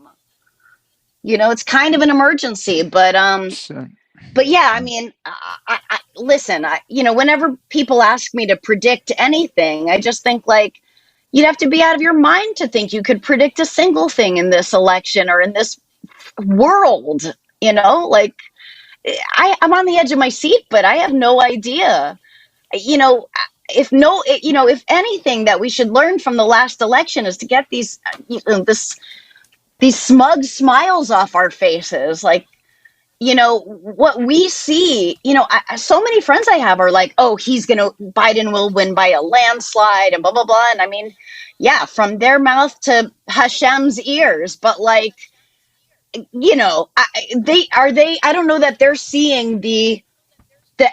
It's kind of an emergency, but yeah, I mean, listen, whenever people ask me to predict anything, I just think like you'd have to be out of your mind to think you could predict a single thing in this election or in this world. Like I'm on the edge of my seat, but I have no idea. if anything that we should learn from the last election is to get these smug smiles off our faces. Like, what we see, so many friends I have are like, oh, Biden will win by a landslide and blah, blah, blah. And I mean, yeah, from their mouth to Hashem's ears. But like, I don't know that they're seeing the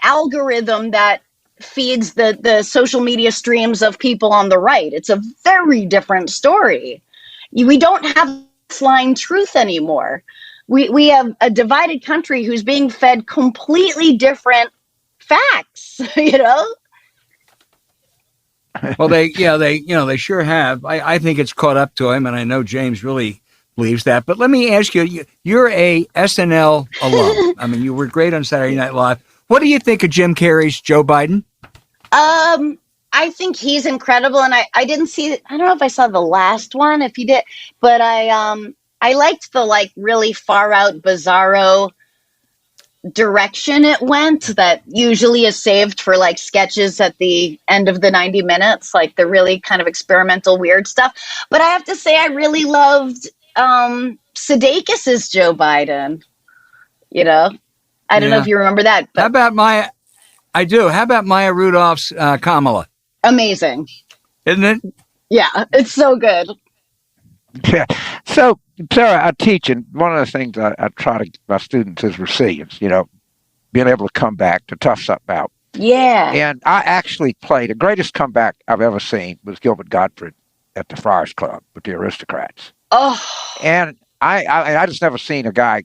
algorithm that feeds the social media streams of people on the right. It's a very different story. We don't have line truth anymore. We have a divided country who's being fed completely different facts, Well, they sure have. I think it's caught up to him, and I know James really believes that. But let me ask you, you're a SNL alum. I mean, you were great on Saturday Night Live. What do you think of Jim Carrey's Joe Biden? I think he's incredible, and I didn't see. I don't know if I saw the last one. If you did, but I liked the really far out bizarro direction it went. That usually is saved for sketches at the end of the 90 minutes, like the really kind of experimental weird stuff. But I have to say, I really loved Sudeikis's Joe Biden. I don't know if you remember that. But how about I do. How about Maya Rudolph's Kamala? Amazing. Isn't it? Yeah, it's so good. Yeah. So, Sarah, I teach, and one of the things I try to get my students is resilience, being able to come back, to tough something out. Yeah. And I actually played, the greatest comeback I've ever seen was Gilbert Gottfried at the Friars Club with the Aristocrats. Oh. And I just never seen a guy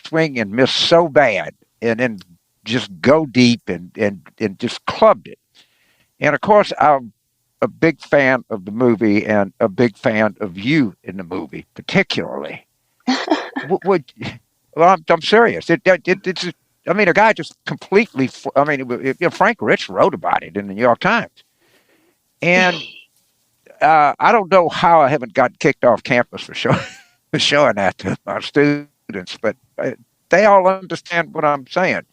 swing and miss so bad and then just go deep and just clubbed it. And of course, I'm a big fan of the movie and a big fan of you in the movie, particularly. I'm serious. It's a guy just completely. Frank Rich wrote about it in the New York Times, and I don't know how I haven't gotten kicked off campus for showing that to my students, but they all understand what I'm saying.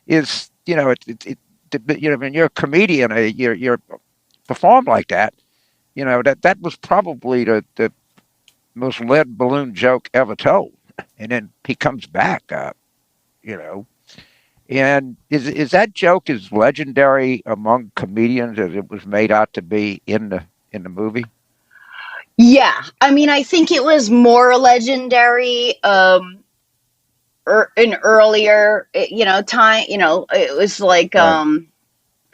Is when you're a comedian, you're perform like that, that was probably the most lead balloon joke ever told. And then he comes back up, and is that joke as legendary among comedians as it was made out to be in the movie? Yeah, I mean, I think it was more legendary in earlier time. It was right.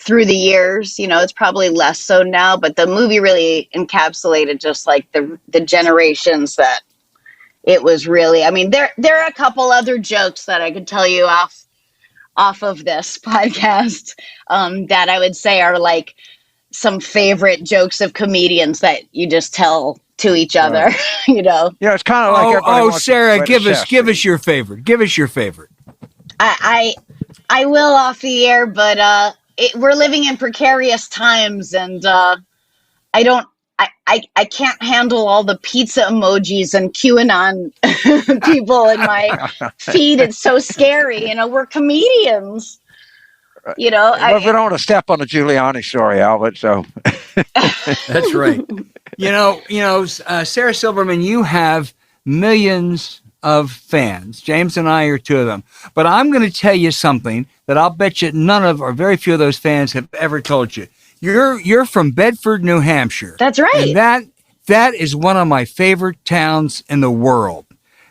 Through the years, it's probably less so now, but the movie really encapsulated just the generations that it was really. I mean, there are a couple other jokes that I could tell you off of this podcast that I would say are some favorite jokes of comedians that you just tell to each other. Right. Yeah, it's kind of like. Oh, Sarah, give us your favorite. Give us your favorite. I will off the air, but we're living in precarious times, and I can't handle all the pizza emojis and QAnon people in my feed. It's so scary. We're comedians. We don't want to step on the Giuliani story, Albert. So that's right. Sarah Silverman, you have millions of fans. James and I are two of them. But I'm going to tell you something that I'll bet you none of or very few of those fans have ever told you. You're from Bedford, New Hampshire. That's right. And that is one of my favorite towns in the world.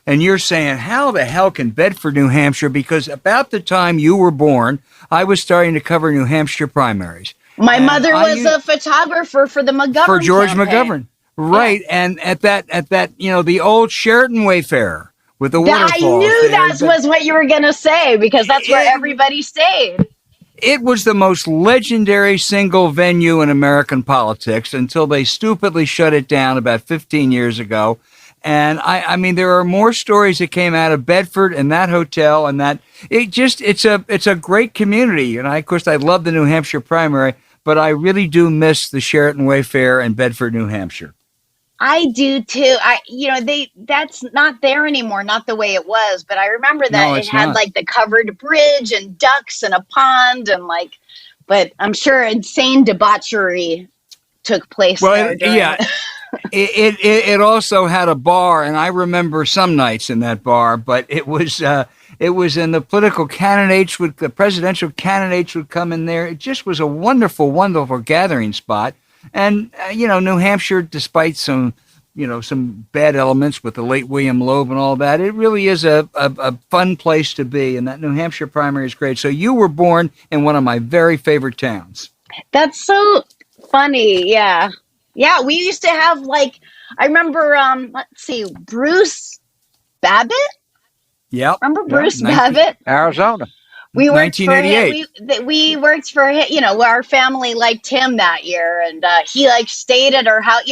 And you're saying, how the hell can Bedford, New Hampshire? Because about the time you were born, I was starting to cover New Hampshire primaries. My mother was a photographer for the McGovern for George campaign. McGovern. Right. Yeah. And at that, the old Sheraton Wayfarer with the waterfalls. I knew that was what you were going to say, because that's where everybody stayed. It was the most legendary single venue in American politics until they stupidly shut it down about 15 years ago. And I mean, there are more stories that came out of Bedford and that hotel, and that it's a great community. And of course, I love the New Hampshire primary, but I really do miss the Sheraton Wayfarer in Bedford, New Hampshire. I do too. That's not there anymore, not the way it was. But I remember that it had the covered bridge and ducks and a pond and but I'm sure insane debauchery took place there. It also had a bar, and I remember some nights in that bar. But it was in the the presidential candidates would come in there. It just was a wonderful, wonderful gathering spot. And New Hampshire, despite some bad elements with the late William Loeb and all that, it really is a fun place to be. And that New Hampshire primary is great. So you were born in one of my very favorite towns. That's so funny. Yeah. Yeah. We used to have I remember, let's see, Bruce Babbitt. Yep. Remember Bruce Babbitt? Arizona. We worked 1988. we worked for him. Our family liked him that year, and he stayed at our house.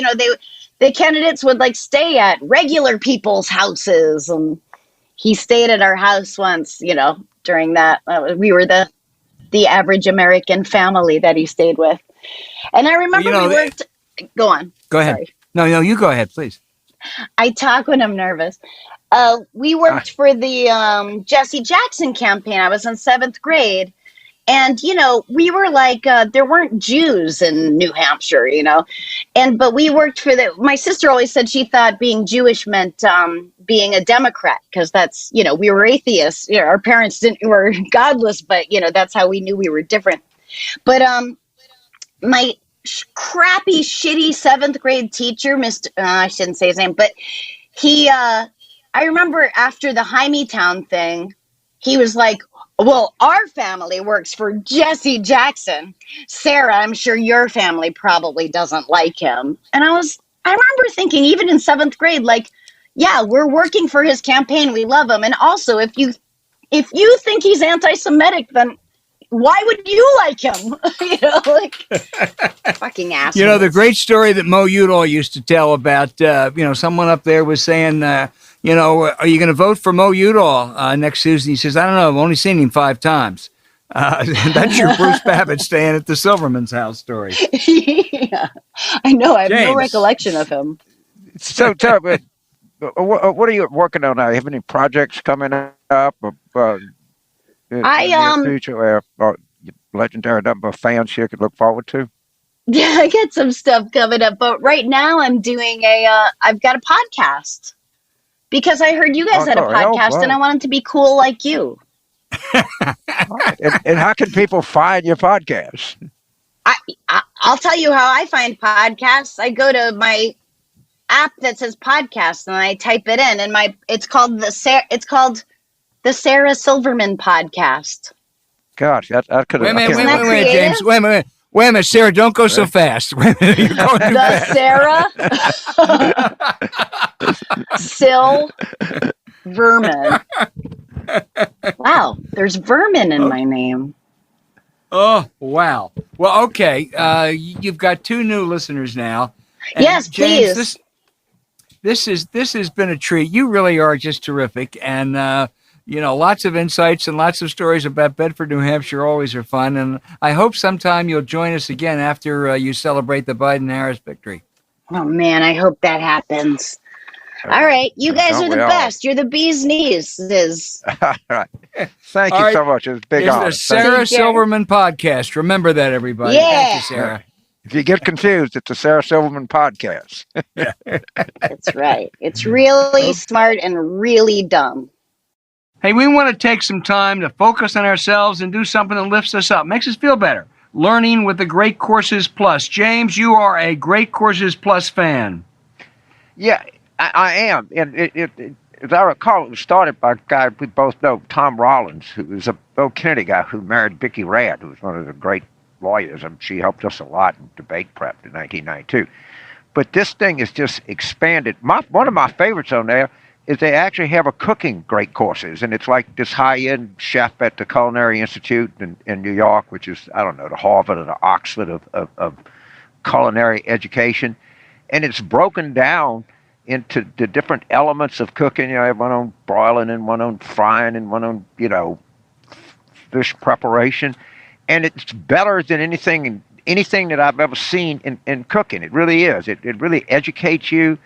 The candidates would stay at regular people's houses, and he stayed at our house once. During that, we were the average American family that he stayed with. And I remember we worked. Go on. Go ahead. Sorry. No, you go ahead, please. I talk when I'm nervous. We worked for the Jesse Jackson campaign. I was in 7th grade. And, we were there weren't Jews in New Hampshire, but we worked for my sister always said she thought being Jewish meant being a Democrat, because that's, we were atheists. Our parents were godless, but, that's how we knew we were different. But my crappy, shitty 7th grade teacher, I shouldn't say his name, but he, I remember after the Hymietown thing, he was like, well, our family works for Jesse Jackson. Sarah, I'm sure your family probably doesn't like him. And I remember thinking, even in 7th grade, yeah, we're working for his campaign. We love him. And also, if you think he's anti-Semitic, then why would you like him? Fucking assholes. The great story that Mo Udall used to tell about, someone up there was saying, are you going to vote for Mo Udall next Tuesday? He says, I don't know. I've only seen him 5 times. That's your Bruce Babbitt staying at the Silverman's house story. Yeah, I know. I have James. no recollection of him. So tell me, what are you working on now? You have any projects coming up? In the future, or legendary number of fans you could look forward to? Yeah, I got some stuff coming up, but right now I'm doing I've got a podcast because I heard you guys had a podcast and I wanted to be cool like you. Right. And how can people find your podcast? I'll tell you how I find podcasts. I go to my app that says podcast and I type it in, and it's called the Sarah Silverman podcast. Gosh, I could have. Wait a minute, James. Wait a minute, Sarah. Don't go so fast. You're going too fast. Sarah Silverman. Wow, there's vermin in my name. Oh, wow. Well, okay. You've got 2 new listeners now. And yes, James, please. This has been a treat. You really are just terrific, and lots of insights and lots of stories about Bedford, New Hampshire always are fun. And I hope sometime you'll join us again after you celebrate the Biden-Harris victory. Oh, man, I hope that happens. All right. You guys are the best. You're the bee's knees. All right. Thank you so much. It was a big honor. It's the Sarah Silverman podcast. Remember that, everybody. Yeah. Thank you, Sarah. If you get confused, it's the Sarah Silverman podcast. That's right. It's really smart and really dumb. Hey, we want to take some time to focus on ourselves and do something that lifts us up, makes us feel better. Learning with the Great Courses Plus. James, you are a Great Courses Plus fan. Yeah, I am. And as I recall, it was started by a guy we both know, Tom Rollins, who was a Bill Kennedy guy who married Vicki Rad, who was one of the great lawyers. And she helped us a lot in debate prep in 1992. But this thing is just expanded. One of my favorites on there is they actually have a cooking Great Courses, and it's like this high-end chef at the Culinary Institute in New York, which is, I don't know, the Harvard or the Oxford of culinary education, and it's broken down into the different elements of cooking. You have one on broiling and one on frying and one on, fish preparation, and it's better than anything that I've ever seen in cooking. It really is. It really educates you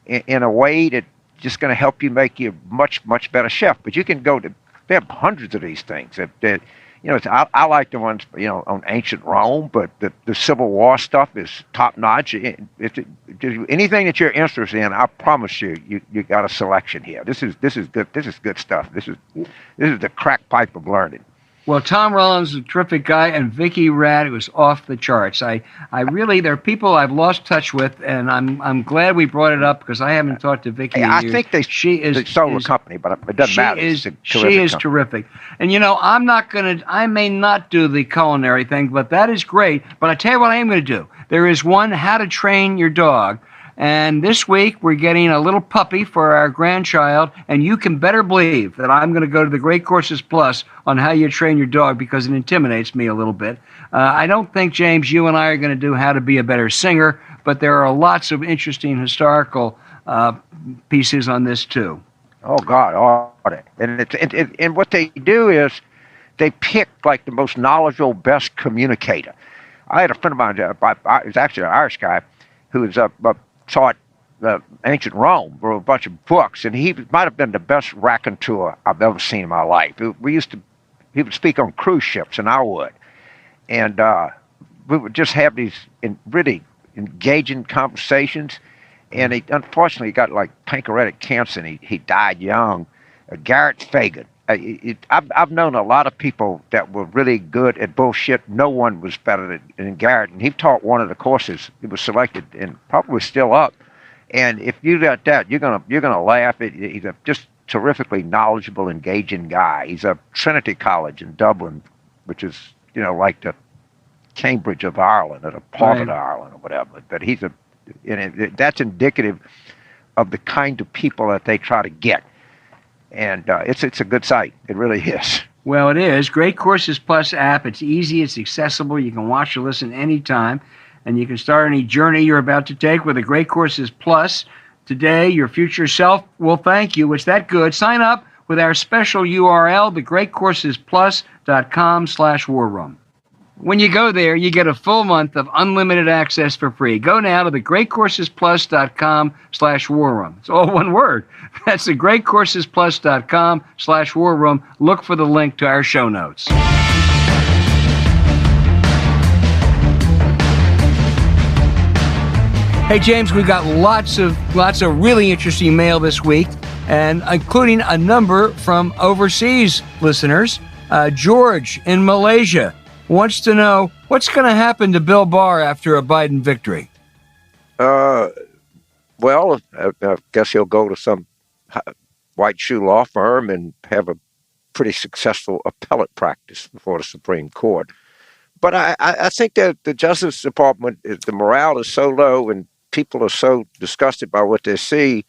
in a way that just going to help you make you a much, much better chef. But you can they have hundreds of these things that I like the ones, on ancient Rome, but the Civil War stuff is top notch. Anything that you're interested in, I promise you got a selection here. This is good. This is good stuff. This is the crack pipe of learning. Well, Tom Rollins is a terrific guy, and Vicky Rad was off the charts. I really, there are people I've lost touch with, and I'm glad we brought it up because I haven't talked to Vicky. I think she sold the company, but it doesn't matter. She is terrific. And I may not do the culinary thing, but that is great. But I tell you what I am going to do. There is one, How to Train Your Dog. And this week, we're getting a little puppy for our grandchild, and you can better believe that I'm going to go to the Great Courses Plus on how you train your dog because it intimidates me a little bit. I don't think, James, you and I are going to do how to be a better singer, but there are lots of interesting historical pieces on this, too. Oh, God, all that. And what they do is they pick, like, the most knowledgeable, best communicator. I had a friend of mine, he was actually an Irish guy, who was taught ancient Rome, wrote a bunch of books, and he might have been the best raconteur I've ever seen in my life. He would speak on cruise ships, and I would. And we would just have these really engaging conversations, and he unfortunately got like pancreatic cancer, and he died young. Garrett Fagan. I've known a lot of people that were really good at bullshit. No one was better than Garrett, and he taught one of the courses. He was selected and probably still up. And if you got that, you're gonna laugh. He's a just terrifically knowledgeable, engaging guy. He's at Trinity College in Dublin, which is like the Cambridge of Ireland or the Harvard of Ireland or whatever. But that's indicative of the kind of people that they try to get. And it's a good site. It really is. Well, it is. Great Courses Plus app. It's easy. It's accessible. You can watch or listen anytime. And you can start any journey you're about to take with a Great Courses Plus. Today, your future self will thank you. It's that good. Sign up with our special URL, thegreatcoursesplus.com/warroom. When you go there, you get a full month of unlimited access for free. Go now to thegreatcoursesplus.com/warroom. It's all one word. That's thegreatcoursesplus.com/warroom. Look for the link to our show notes. Hey, James, we got lots of really interesting mail this week, and including a number from overseas listeners. George in Malaysia wants to know what's going to happen to Bill Barr after a Biden victory. Well, I guess he'll go to some white shoe law firm and have a pretty successful appellate practice before the Supreme Court. But I think that the Justice Department, the morale is so low and people are so disgusted by what they see.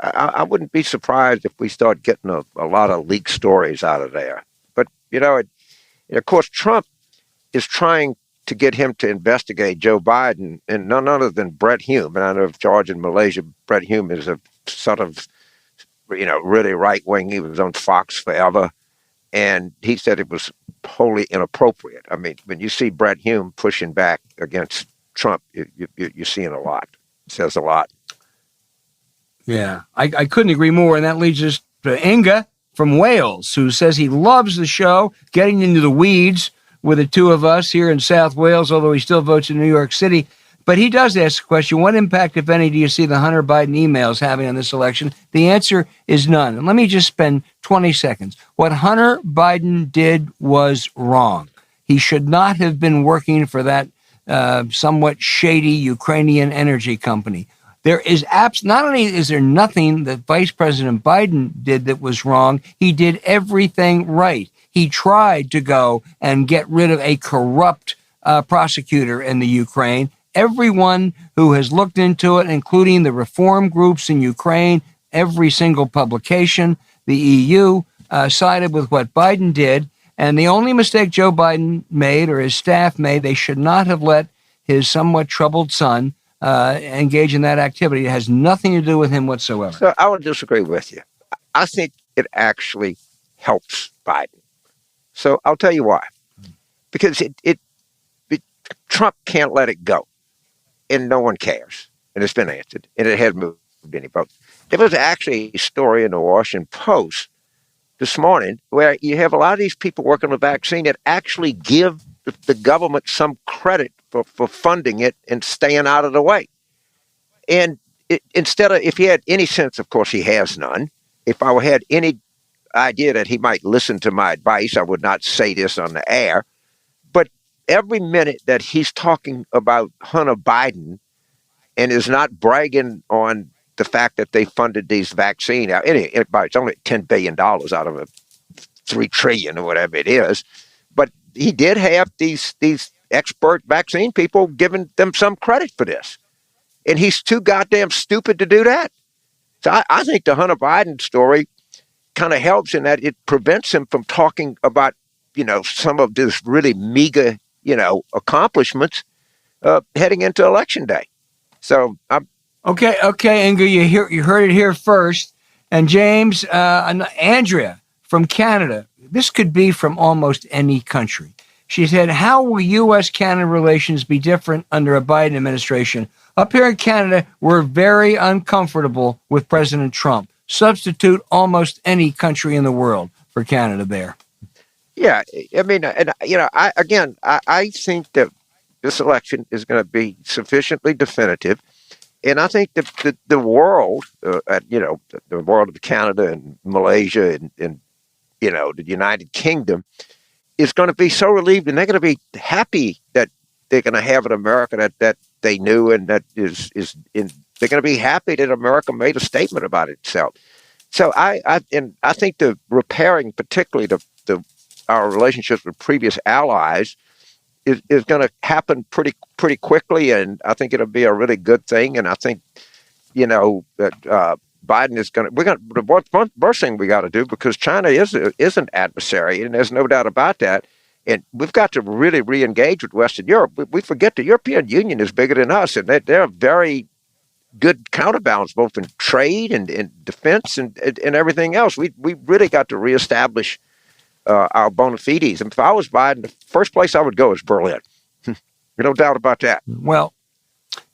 I wouldn't be surprised if we start getting a lot of leaked stories out of there. But, of course, Trump is trying to get him to investigate Joe Biden, and none other than Brett Hume. And I know George in Malaysia, Brett Hume is a sort of, really right-wing. He was on Fox forever, and he said it was wholly inappropriate. I mean, when you see Brett Hume pushing back against Trump, you're seeing a lot. It says a lot. Yeah, I couldn't agree more, and that leads us to Inga from Wales, who says he loves the show, getting into the weeds with the two of us here in South Wales, although he still votes in New York City. But he does ask the question, what impact, if any, do you see the Hunter Biden emails having on this election? The answer is none. And let me just spend 20 seconds. What Hunter Biden did was wrong. He should not have been working for that somewhat shady Ukrainian energy company. There is not only is there nothing that Vice President Biden did that was wrong, he did everything right. He tried to go and get rid of a corrupt prosecutor in the Ukraine. Everyone who has looked into it, including the reform groups in Ukraine, every single publication, the EU, sided with what Biden did. And the only mistake Joe Biden made, or his staff made, they should not have let his somewhat troubled son engage in that activity. It has nothing to do with him whatsoever. So I would disagree with you. I think it actually helps Biden. So I'll tell you why. Because Trump can't let it go. And no one cares. And it's been answered. And it hasn't moved any votes. There was actually a story in the Washington Post this morning where you have a lot of these people working on the vaccine that actually give the government some credit for funding it and staying out of the way. And instead of, if he had any sense, of course he has none, if I had any idea that he might listen to my advice, I would not say this on the air. But every minute that he's talking about Hunter Biden and is not bragging on the fact that they funded these vaccines out, it's only $10 billion out of a $3 trillion or whatever it is. But he did have these expert vaccine people giving them some credit for this. And he's too goddamn stupid to do that. So I think the Hunter Biden story kind of helps in that it prevents him from talking about, some of this really meager, accomplishments heading into Election Day. So I'm okay, Inga, you heard it here first. And James, Andrea from Canada, this could be from almost any country. She said, how will U.S.-Canada relations be different under a Biden administration? Up here in Canada, we're very uncomfortable with President Trump. Substitute almost any country in the world for Canada there. Yeah, I mean, and I think that this election is going to be sufficiently definitive, and I think that the world, the world of Canada and Malaysia and the United Kingdom is going to be so relieved, and they're going to be happy that they're going to have an America that they knew, and that is they're going to be happy that America made a statement about itself. So I think the repairing, particularly our relationships with previous allies, is going to happen pretty quickly, and I think it'll be a really good thing. And I think that Biden is going to. The first thing we got to do, because China is an adversary, and there's no doubt about that. And we've got to really re-engage with Western Europe. We forget the European Union is bigger than us, and they're a very good counterbalance, both in trade and in defense and everything else. We really got to reestablish our bona fides. And if I was Biden, the first place I would go is Berlin. No doubt about that. Well,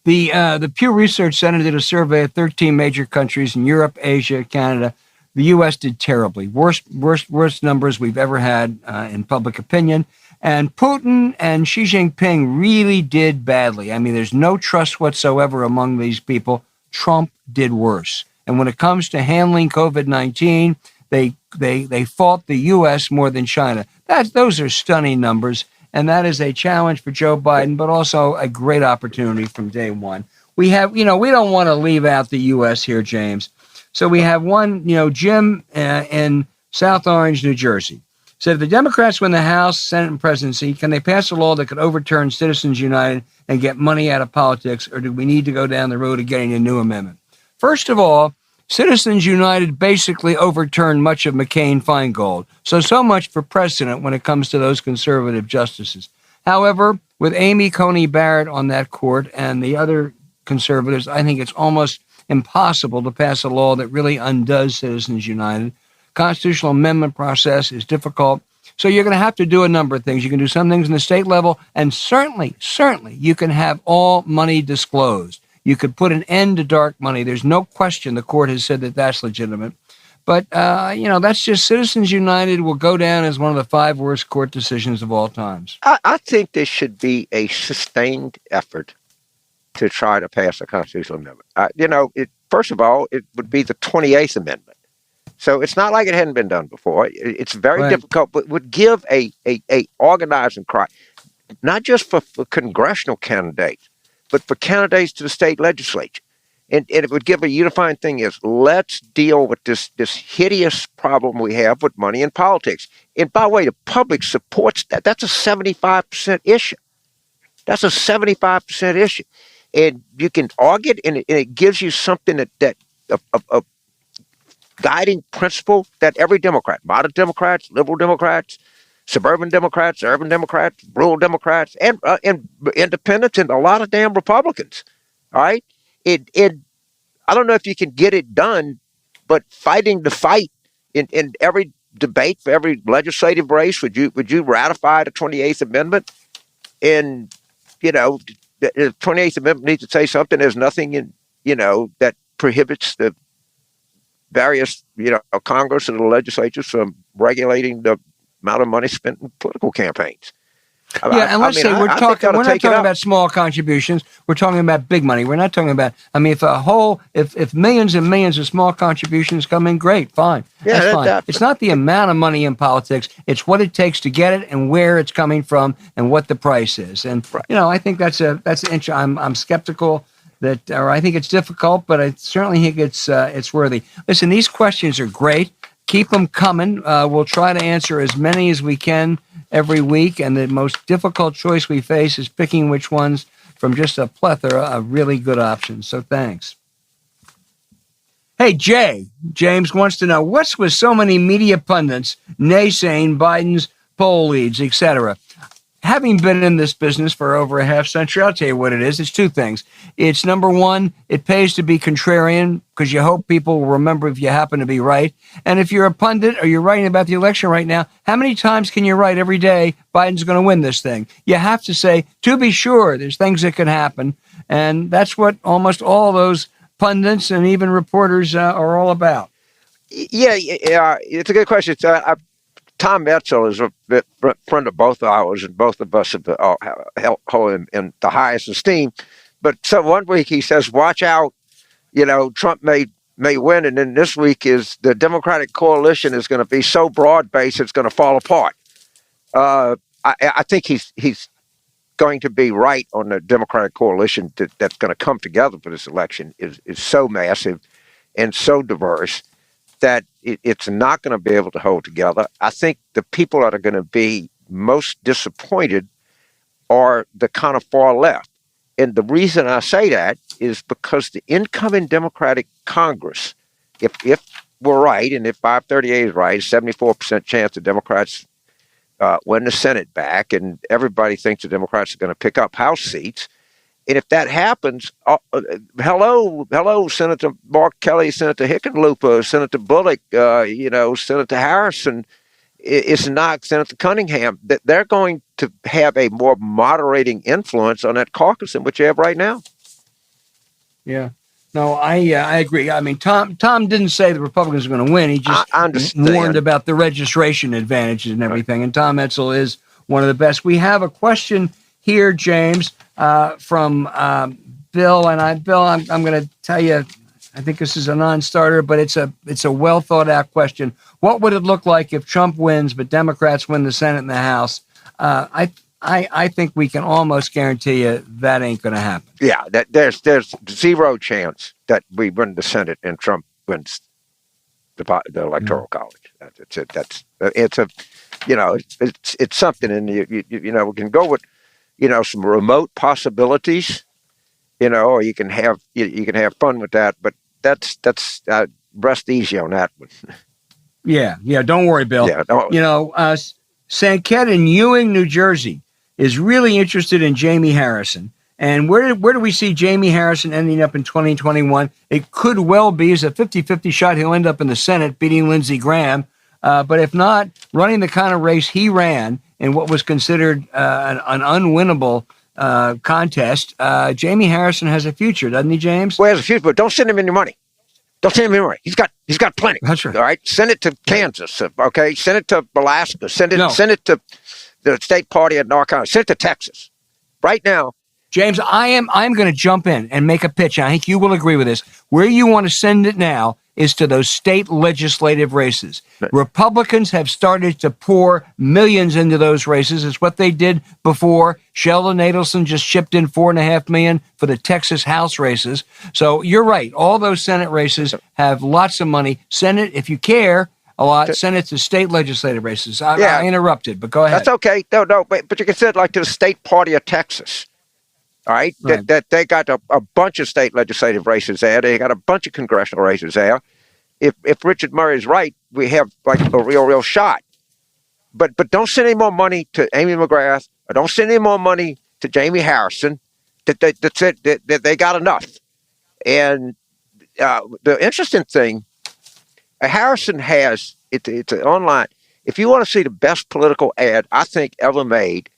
the Pew Research Center did a survey of 13 major countries in Europe, Asia, Canada. The U.S. did terribly. Worst numbers we've ever had in public opinion. And Putin and Xi Jinping really did badly. I mean, there's no trust whatsoever among these people. Trump did worse. And when it comes to handling COVID-19, they fault the U.S. more than China. Those are stunning numbers. And that is a challenge for Joe Biden, but also a great opportunity from day one. We have, we don't want to leave out the U.S. here, James. So we have one, Jim in South Orange, New Jersey, said if the Democrats win the House, Senate, and presidency, can they pass a law that could overturn Citizens United and get money out of politics, or do we need to go down the road of getting a new amendment? First of all, Citizens United basically overturned much of McCain-Feingold, so much for precedent when it comes to those conservative justices. However, with Amy Coney Barrett on that court and the other conservatives, I think it's almost impossible to pass a law that really undoes Citizens United. Constitutional amendment process is difficult. So you're going to have to do a number of things. You can do some things in the state level, and certainly, you can have all money disclosed. You could put an end to dark money. There's no question the court has said that that's legitimate. But, that's just Citizens United will go down as one of the 5 worst court decisions of all times. I think there should be a sustained effort to try to pass a constitutional amendment. First of all, it would be the 28th Amendment. So it's not like it hadn't been done before. It's very difficult, but would give a organizing cry, not just for congressional candidates, but for candidates to the state legislature. And it would give a unifying thing is, let's deal with this hideous problem we have with money in politics. And by the way, the public supports that. That's a 75% issue. That's a 75% issue. And you can argue it, and it gives you something that a guiding principle that every Democrat, modern Democrats, liberal Democrats, suburban Democrats, urban Democrats, rural Democrats, and independents, and a lot of damn Republicans. All right, I don't know if you can get it done, but fighting the fight in every debate for every legislative race, would you ratify the 28th Amendment? And the 28th Amendment needs to say something. There's nothing that prohibits the various, Congress and the legislatures from regulating the amount of money spent in political campaigns. Yeah, and let's say we're not talking about small contributions. We're talking about big money. We're not talking about. I mean, if millions and millions of small contributions come in, great, fine, yeah, that's fine. It's not the amount of money in politics; it's what it takes to get it and where it's coming from and what the price is. And right. I think that's I'm skeptical that, or I think it's difficult, but I certainly think it's worthy. Listen, these questions are great. Keep them coming. We'll try to answer as many as we can every week, and the most difficult choice we face is picking which ones from just a plethora of really good options. So thanks. Hey, James wants to know, what's with so many media pundits naysaying Biden's poll leads, etc.? Having been in this business for over a half century, I'll tell you what it is. It's two things. It's number one, it pays to be contrarian because you hope people will remember if you happen to be right. And if you're a pundit or you're writing about the election right now, how many times can you write every day Biden's going to win this thing? You have to say, to be sure, there's things that can happen. And that's what almost all those pundits and even reporters are all about. Yeah, it's a good question. Tom Etzel is a friend of both of ours, and both of us have held him in the highest esteem. But so one week he says, watch out, Trump may win. And then this week is the Democratic coalition is going to be so broad-based it's going to fall apart. I think he's going to be right on the Democratic coalition that's going to come together for this election is so massive and so diverse that it's not going to be able to hold together. I think the people that are going to be most disappointed are the kind of far left. And the reason I say that is because the incoming Democratic Congress, if we're right, and if 538 is right, 74% chance the Democrats win the Senate back, and everybody thinks the Democrats are going to pick up House seats. And if that happens, hello, Senator Mark Kelly, Senator Hickenlooper, Senator Bullock, Senator Harrison, is not Senator Cunningham. That they're going to have a more moderating influence on that caucus than what you have right now. Yeah. No, I agree. I mean, Tom didn't say the Republicans are going to win. He just warned about the registration advantages and everything. Right. And Tom Etzel is one of the best. We have a question here, James, from Bill, and Bill, I'm going to tell you, I think this is a non-starter, but it's a well thought out question. What would it look like if Trump wins, but Democrats win the Senate and the House? I think we can almost guarantee you that ain't going to happen. Yeah, there's zero chance that we win the Senate and Trump wins the Electoral College. It's something, and we can go with some remote possibilities, or you can have fun with that, but that's rest easy on that one. Yeah, don't worry, Bill. Yeah, Sanket in Ewing, New Jersey, is really interested in Jamie Harrison. And where do we see Jamie Harrison ending up in 2021? It could well be as a 50-50 shot he'll end up in the Senate beating Lindsey Graham. But if not, running the kind of race he ran in what was considered an unwinnable contest, Jamie Harrison has a future, doesn't he, James? Well, he has a future, but don't send him any money. Don't send him any money. He's got plenty. That's right. All right, send it to Kansas. Okay, send it to Alaska. Send it to the state party at North Carolina. Send it to Texas. Right now, James, I'm going to jump in and make a pitch. And I think you will agree with this. Where you want to send it now is to those state legislative races. Republicans have started to pour millions into those races. It's what they did before. Sheldon Adelson just shipped in $4.5 million for the Texas House races. So you're right. All those Senate races have lots of money. Send it, if you care a lot, send it to state legislative races. I interrupted, but go ahead. That's okay. No, but you can send it like to the state party of Texas. All right. That they got a bunch of state legislative races there. They got a bunch of congressional races there. If Richard Murray is right, we have like a real shot. But don't send any more money to Amy McGrath, or don't send any more money to Jamie Harrison. That's it. That they got enough. And the interesting thing, Harrison has it's online. If you want to see the best political ad I think ever made,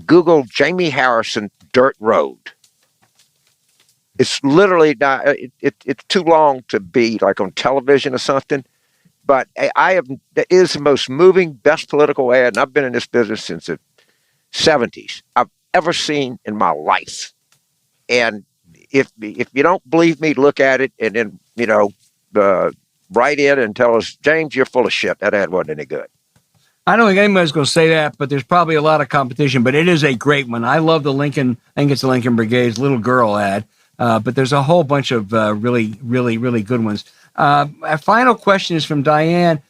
Google Jamie Harrison Dirt Road. It's literally not. It's too long to be like on television or something. But it is the most moving, best political ad, and I've been in this business since the '70s I've ever seen in my life. And if you don't believe me, look at it, and then write in and tell us, James, you're full of shit. That ad wasn't any good. I don't think anybody's going to say that, but there's probably a lot of competition. But it is a great one. I love the Lincoln. I think it's the Lincoln Brigade's little girl ad. But there's a whole bunch of really, really, really good ones. Our final question is from Diane.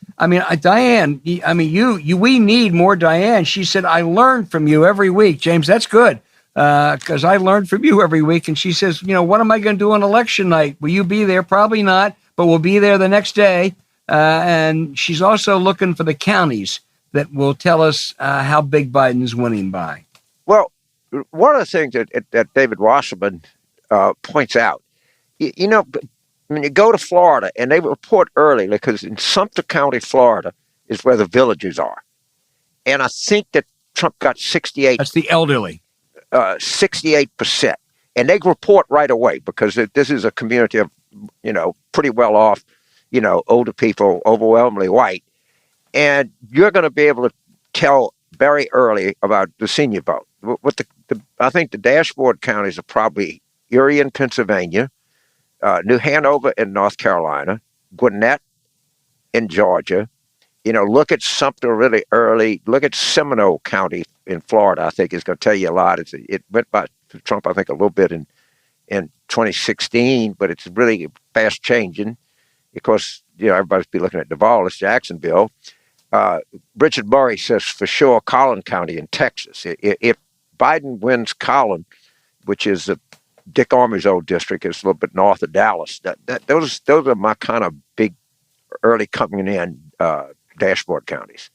Diane, we need more Diane. She said, I learn from you every week. James, that's good. Because I learned from you every week. And she says, what am I going to do on election night? Will you be there? Probably not, but we'll be there the next day. And she's also looking for the counties that will tell us how big Biden's winning by. Well, one of the things that David Wasserman points out, when you go to Florida, and they report early, because in Sumter County, Florida, is where the villages are. And I think that Trump got 68. That's the elderly. 68%. And they report right away, because this is a community of, pretty well off, older people, overwhelmingly white. And you're going to be able to tell very early about the senior vote. I think the dashboard counties are probably Erie in Pennsylvania, New Hanover in North Carolina, Gwinnett in Georgia. Look at Sumter really early. Look at Seminole County in Florida. I think is going to tell you a lot. It went by Trump, I think, a little bit in 2016, but it's really fast changing. Of course, everybody's be looking at Duval, Jacksonville. Richard Murray says for sure Collin County in Texas. If Biden wins Collin, which is Dick Armey's old district, it's a little bit north of Dallas. Those are my kind of big early coming in dashboard counties.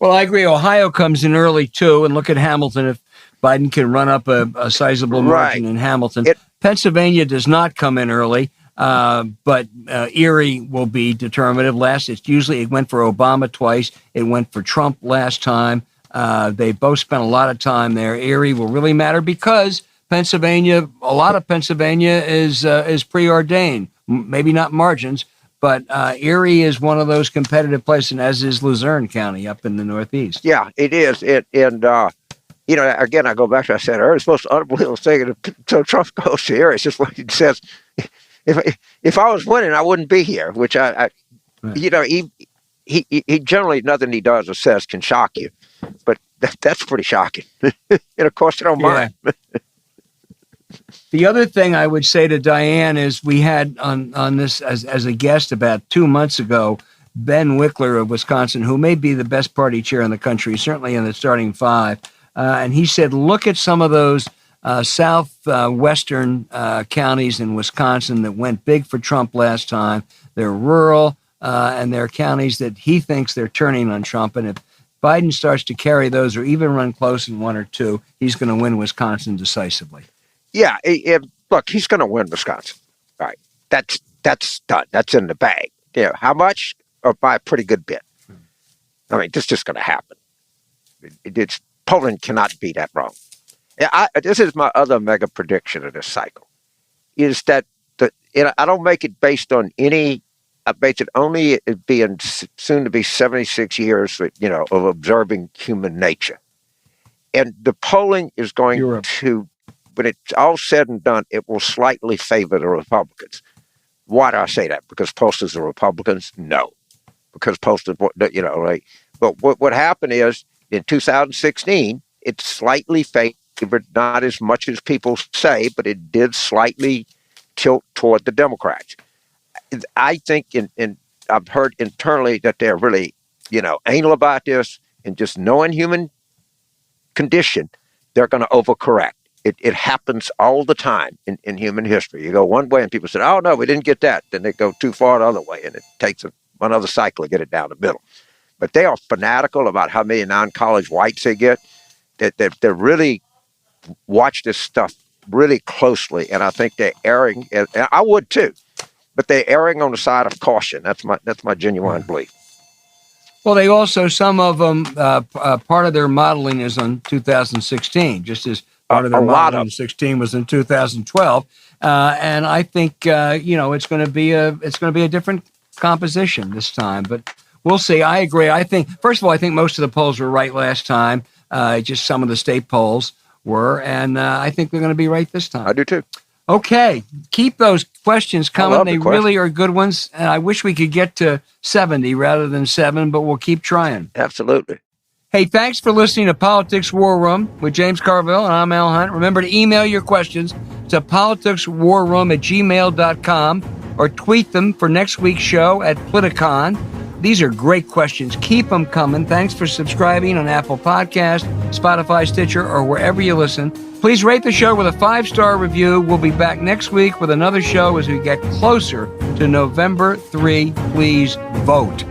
Well, I agree. Ohio comes in early too, and look at Hamilton. If Biden can run up a sizable margin in Hamilton, Pennsylvania does not come in early. But Erie will be determinative. It went for Obama twice. It went for Trump last time. They both spent a lot of time there. Erie will really matter because a lot of Pennsylvania is preordained. Maybe not margins, but Erie is one of those competitive places, and as is Luzerne County up in the Northeast. Yeah, it is. Again, I go back to what I said earlier. It's the most unbelievable thing. So Trump goes to Erie. It's just what he says. If I was winning, I wouldn't be here. Which he generally nothing he does or says can shock you, but that's pretty shocking. And of course, you don't mind. The other thing I would say to Diane is we had on this as a guest about 2 months ago, Ben Wickler of Wisconsin, who may be the best party chair in the country, certainly in the starting five, and he said, look at some of those southwestern counties in Wisconsin that went big for Trump last time. They're rural, and they're counties that he thinks they're turning on Trump. And if Biden starts to carry those or even run close in one or two, he's going to win Wisconsin decisively. Yeah, look, he's going to win Wisconsin. All right, that's done. That's in the bag. How much? Or by a pretty good bit. I mean, this is just going to happen. Poland cannot be that wrong. This is my other mega prediction of this cycle, is that I don't make it based on any, I base it only as being soon to be 76 years, of observing human nature. And the polling is going to, when it's all said and done, it will slightly favor the Republicans. Why do I say that? Because pollsters are Republicans? No. Because pollsters, but what happened is in 2016, it slightly favored, not as much as people say, but it did slightly tilt toward the Democrats. I think, and I've heard internally that they're really, anal about this, and just knowing human condition, they're going to overcorrect. It happens all the time in human history. You go one way and people say, oh, no, we didn't get that. Then they go too far the other way, and it takes another cycle to get it down the middle. But they are fanatical about how many non-college whites they get. They're really watch this stuff really closely, and I think they're erring. And I would too, but they're erring on the side of caution. That's my genuine belief. Well, they also, some of them, part of their modeling is on 2016, just as Part of their a lot model of in 16 was in 2012, and I think it's going to be a different composition this time. But we'll see. I agree. I think first of all, I think most of the polls were right last time. Just some of the state polls were, and I think they're going to be right this time. I do too. Okay, keep those questions coming. They questions. really are good ones, and I wish we could get to 70 rather than 7, but we'll keep trying. Absolutely. Hey, thanks for listening to Politics War Room with James Carville, and I'm Al Hunt. Remember to email your questions to politicswarroom@gmail.com or tweet them for next week's show at Politicon. These are great questions. Keep them coming. Thanks for subscribing on Apple Podcasts, Spotify, Stitcher, or wherever you listen. Please rate the show with a 5-star review. We'll be back next week with another show as we get closer to November 3. Please vote.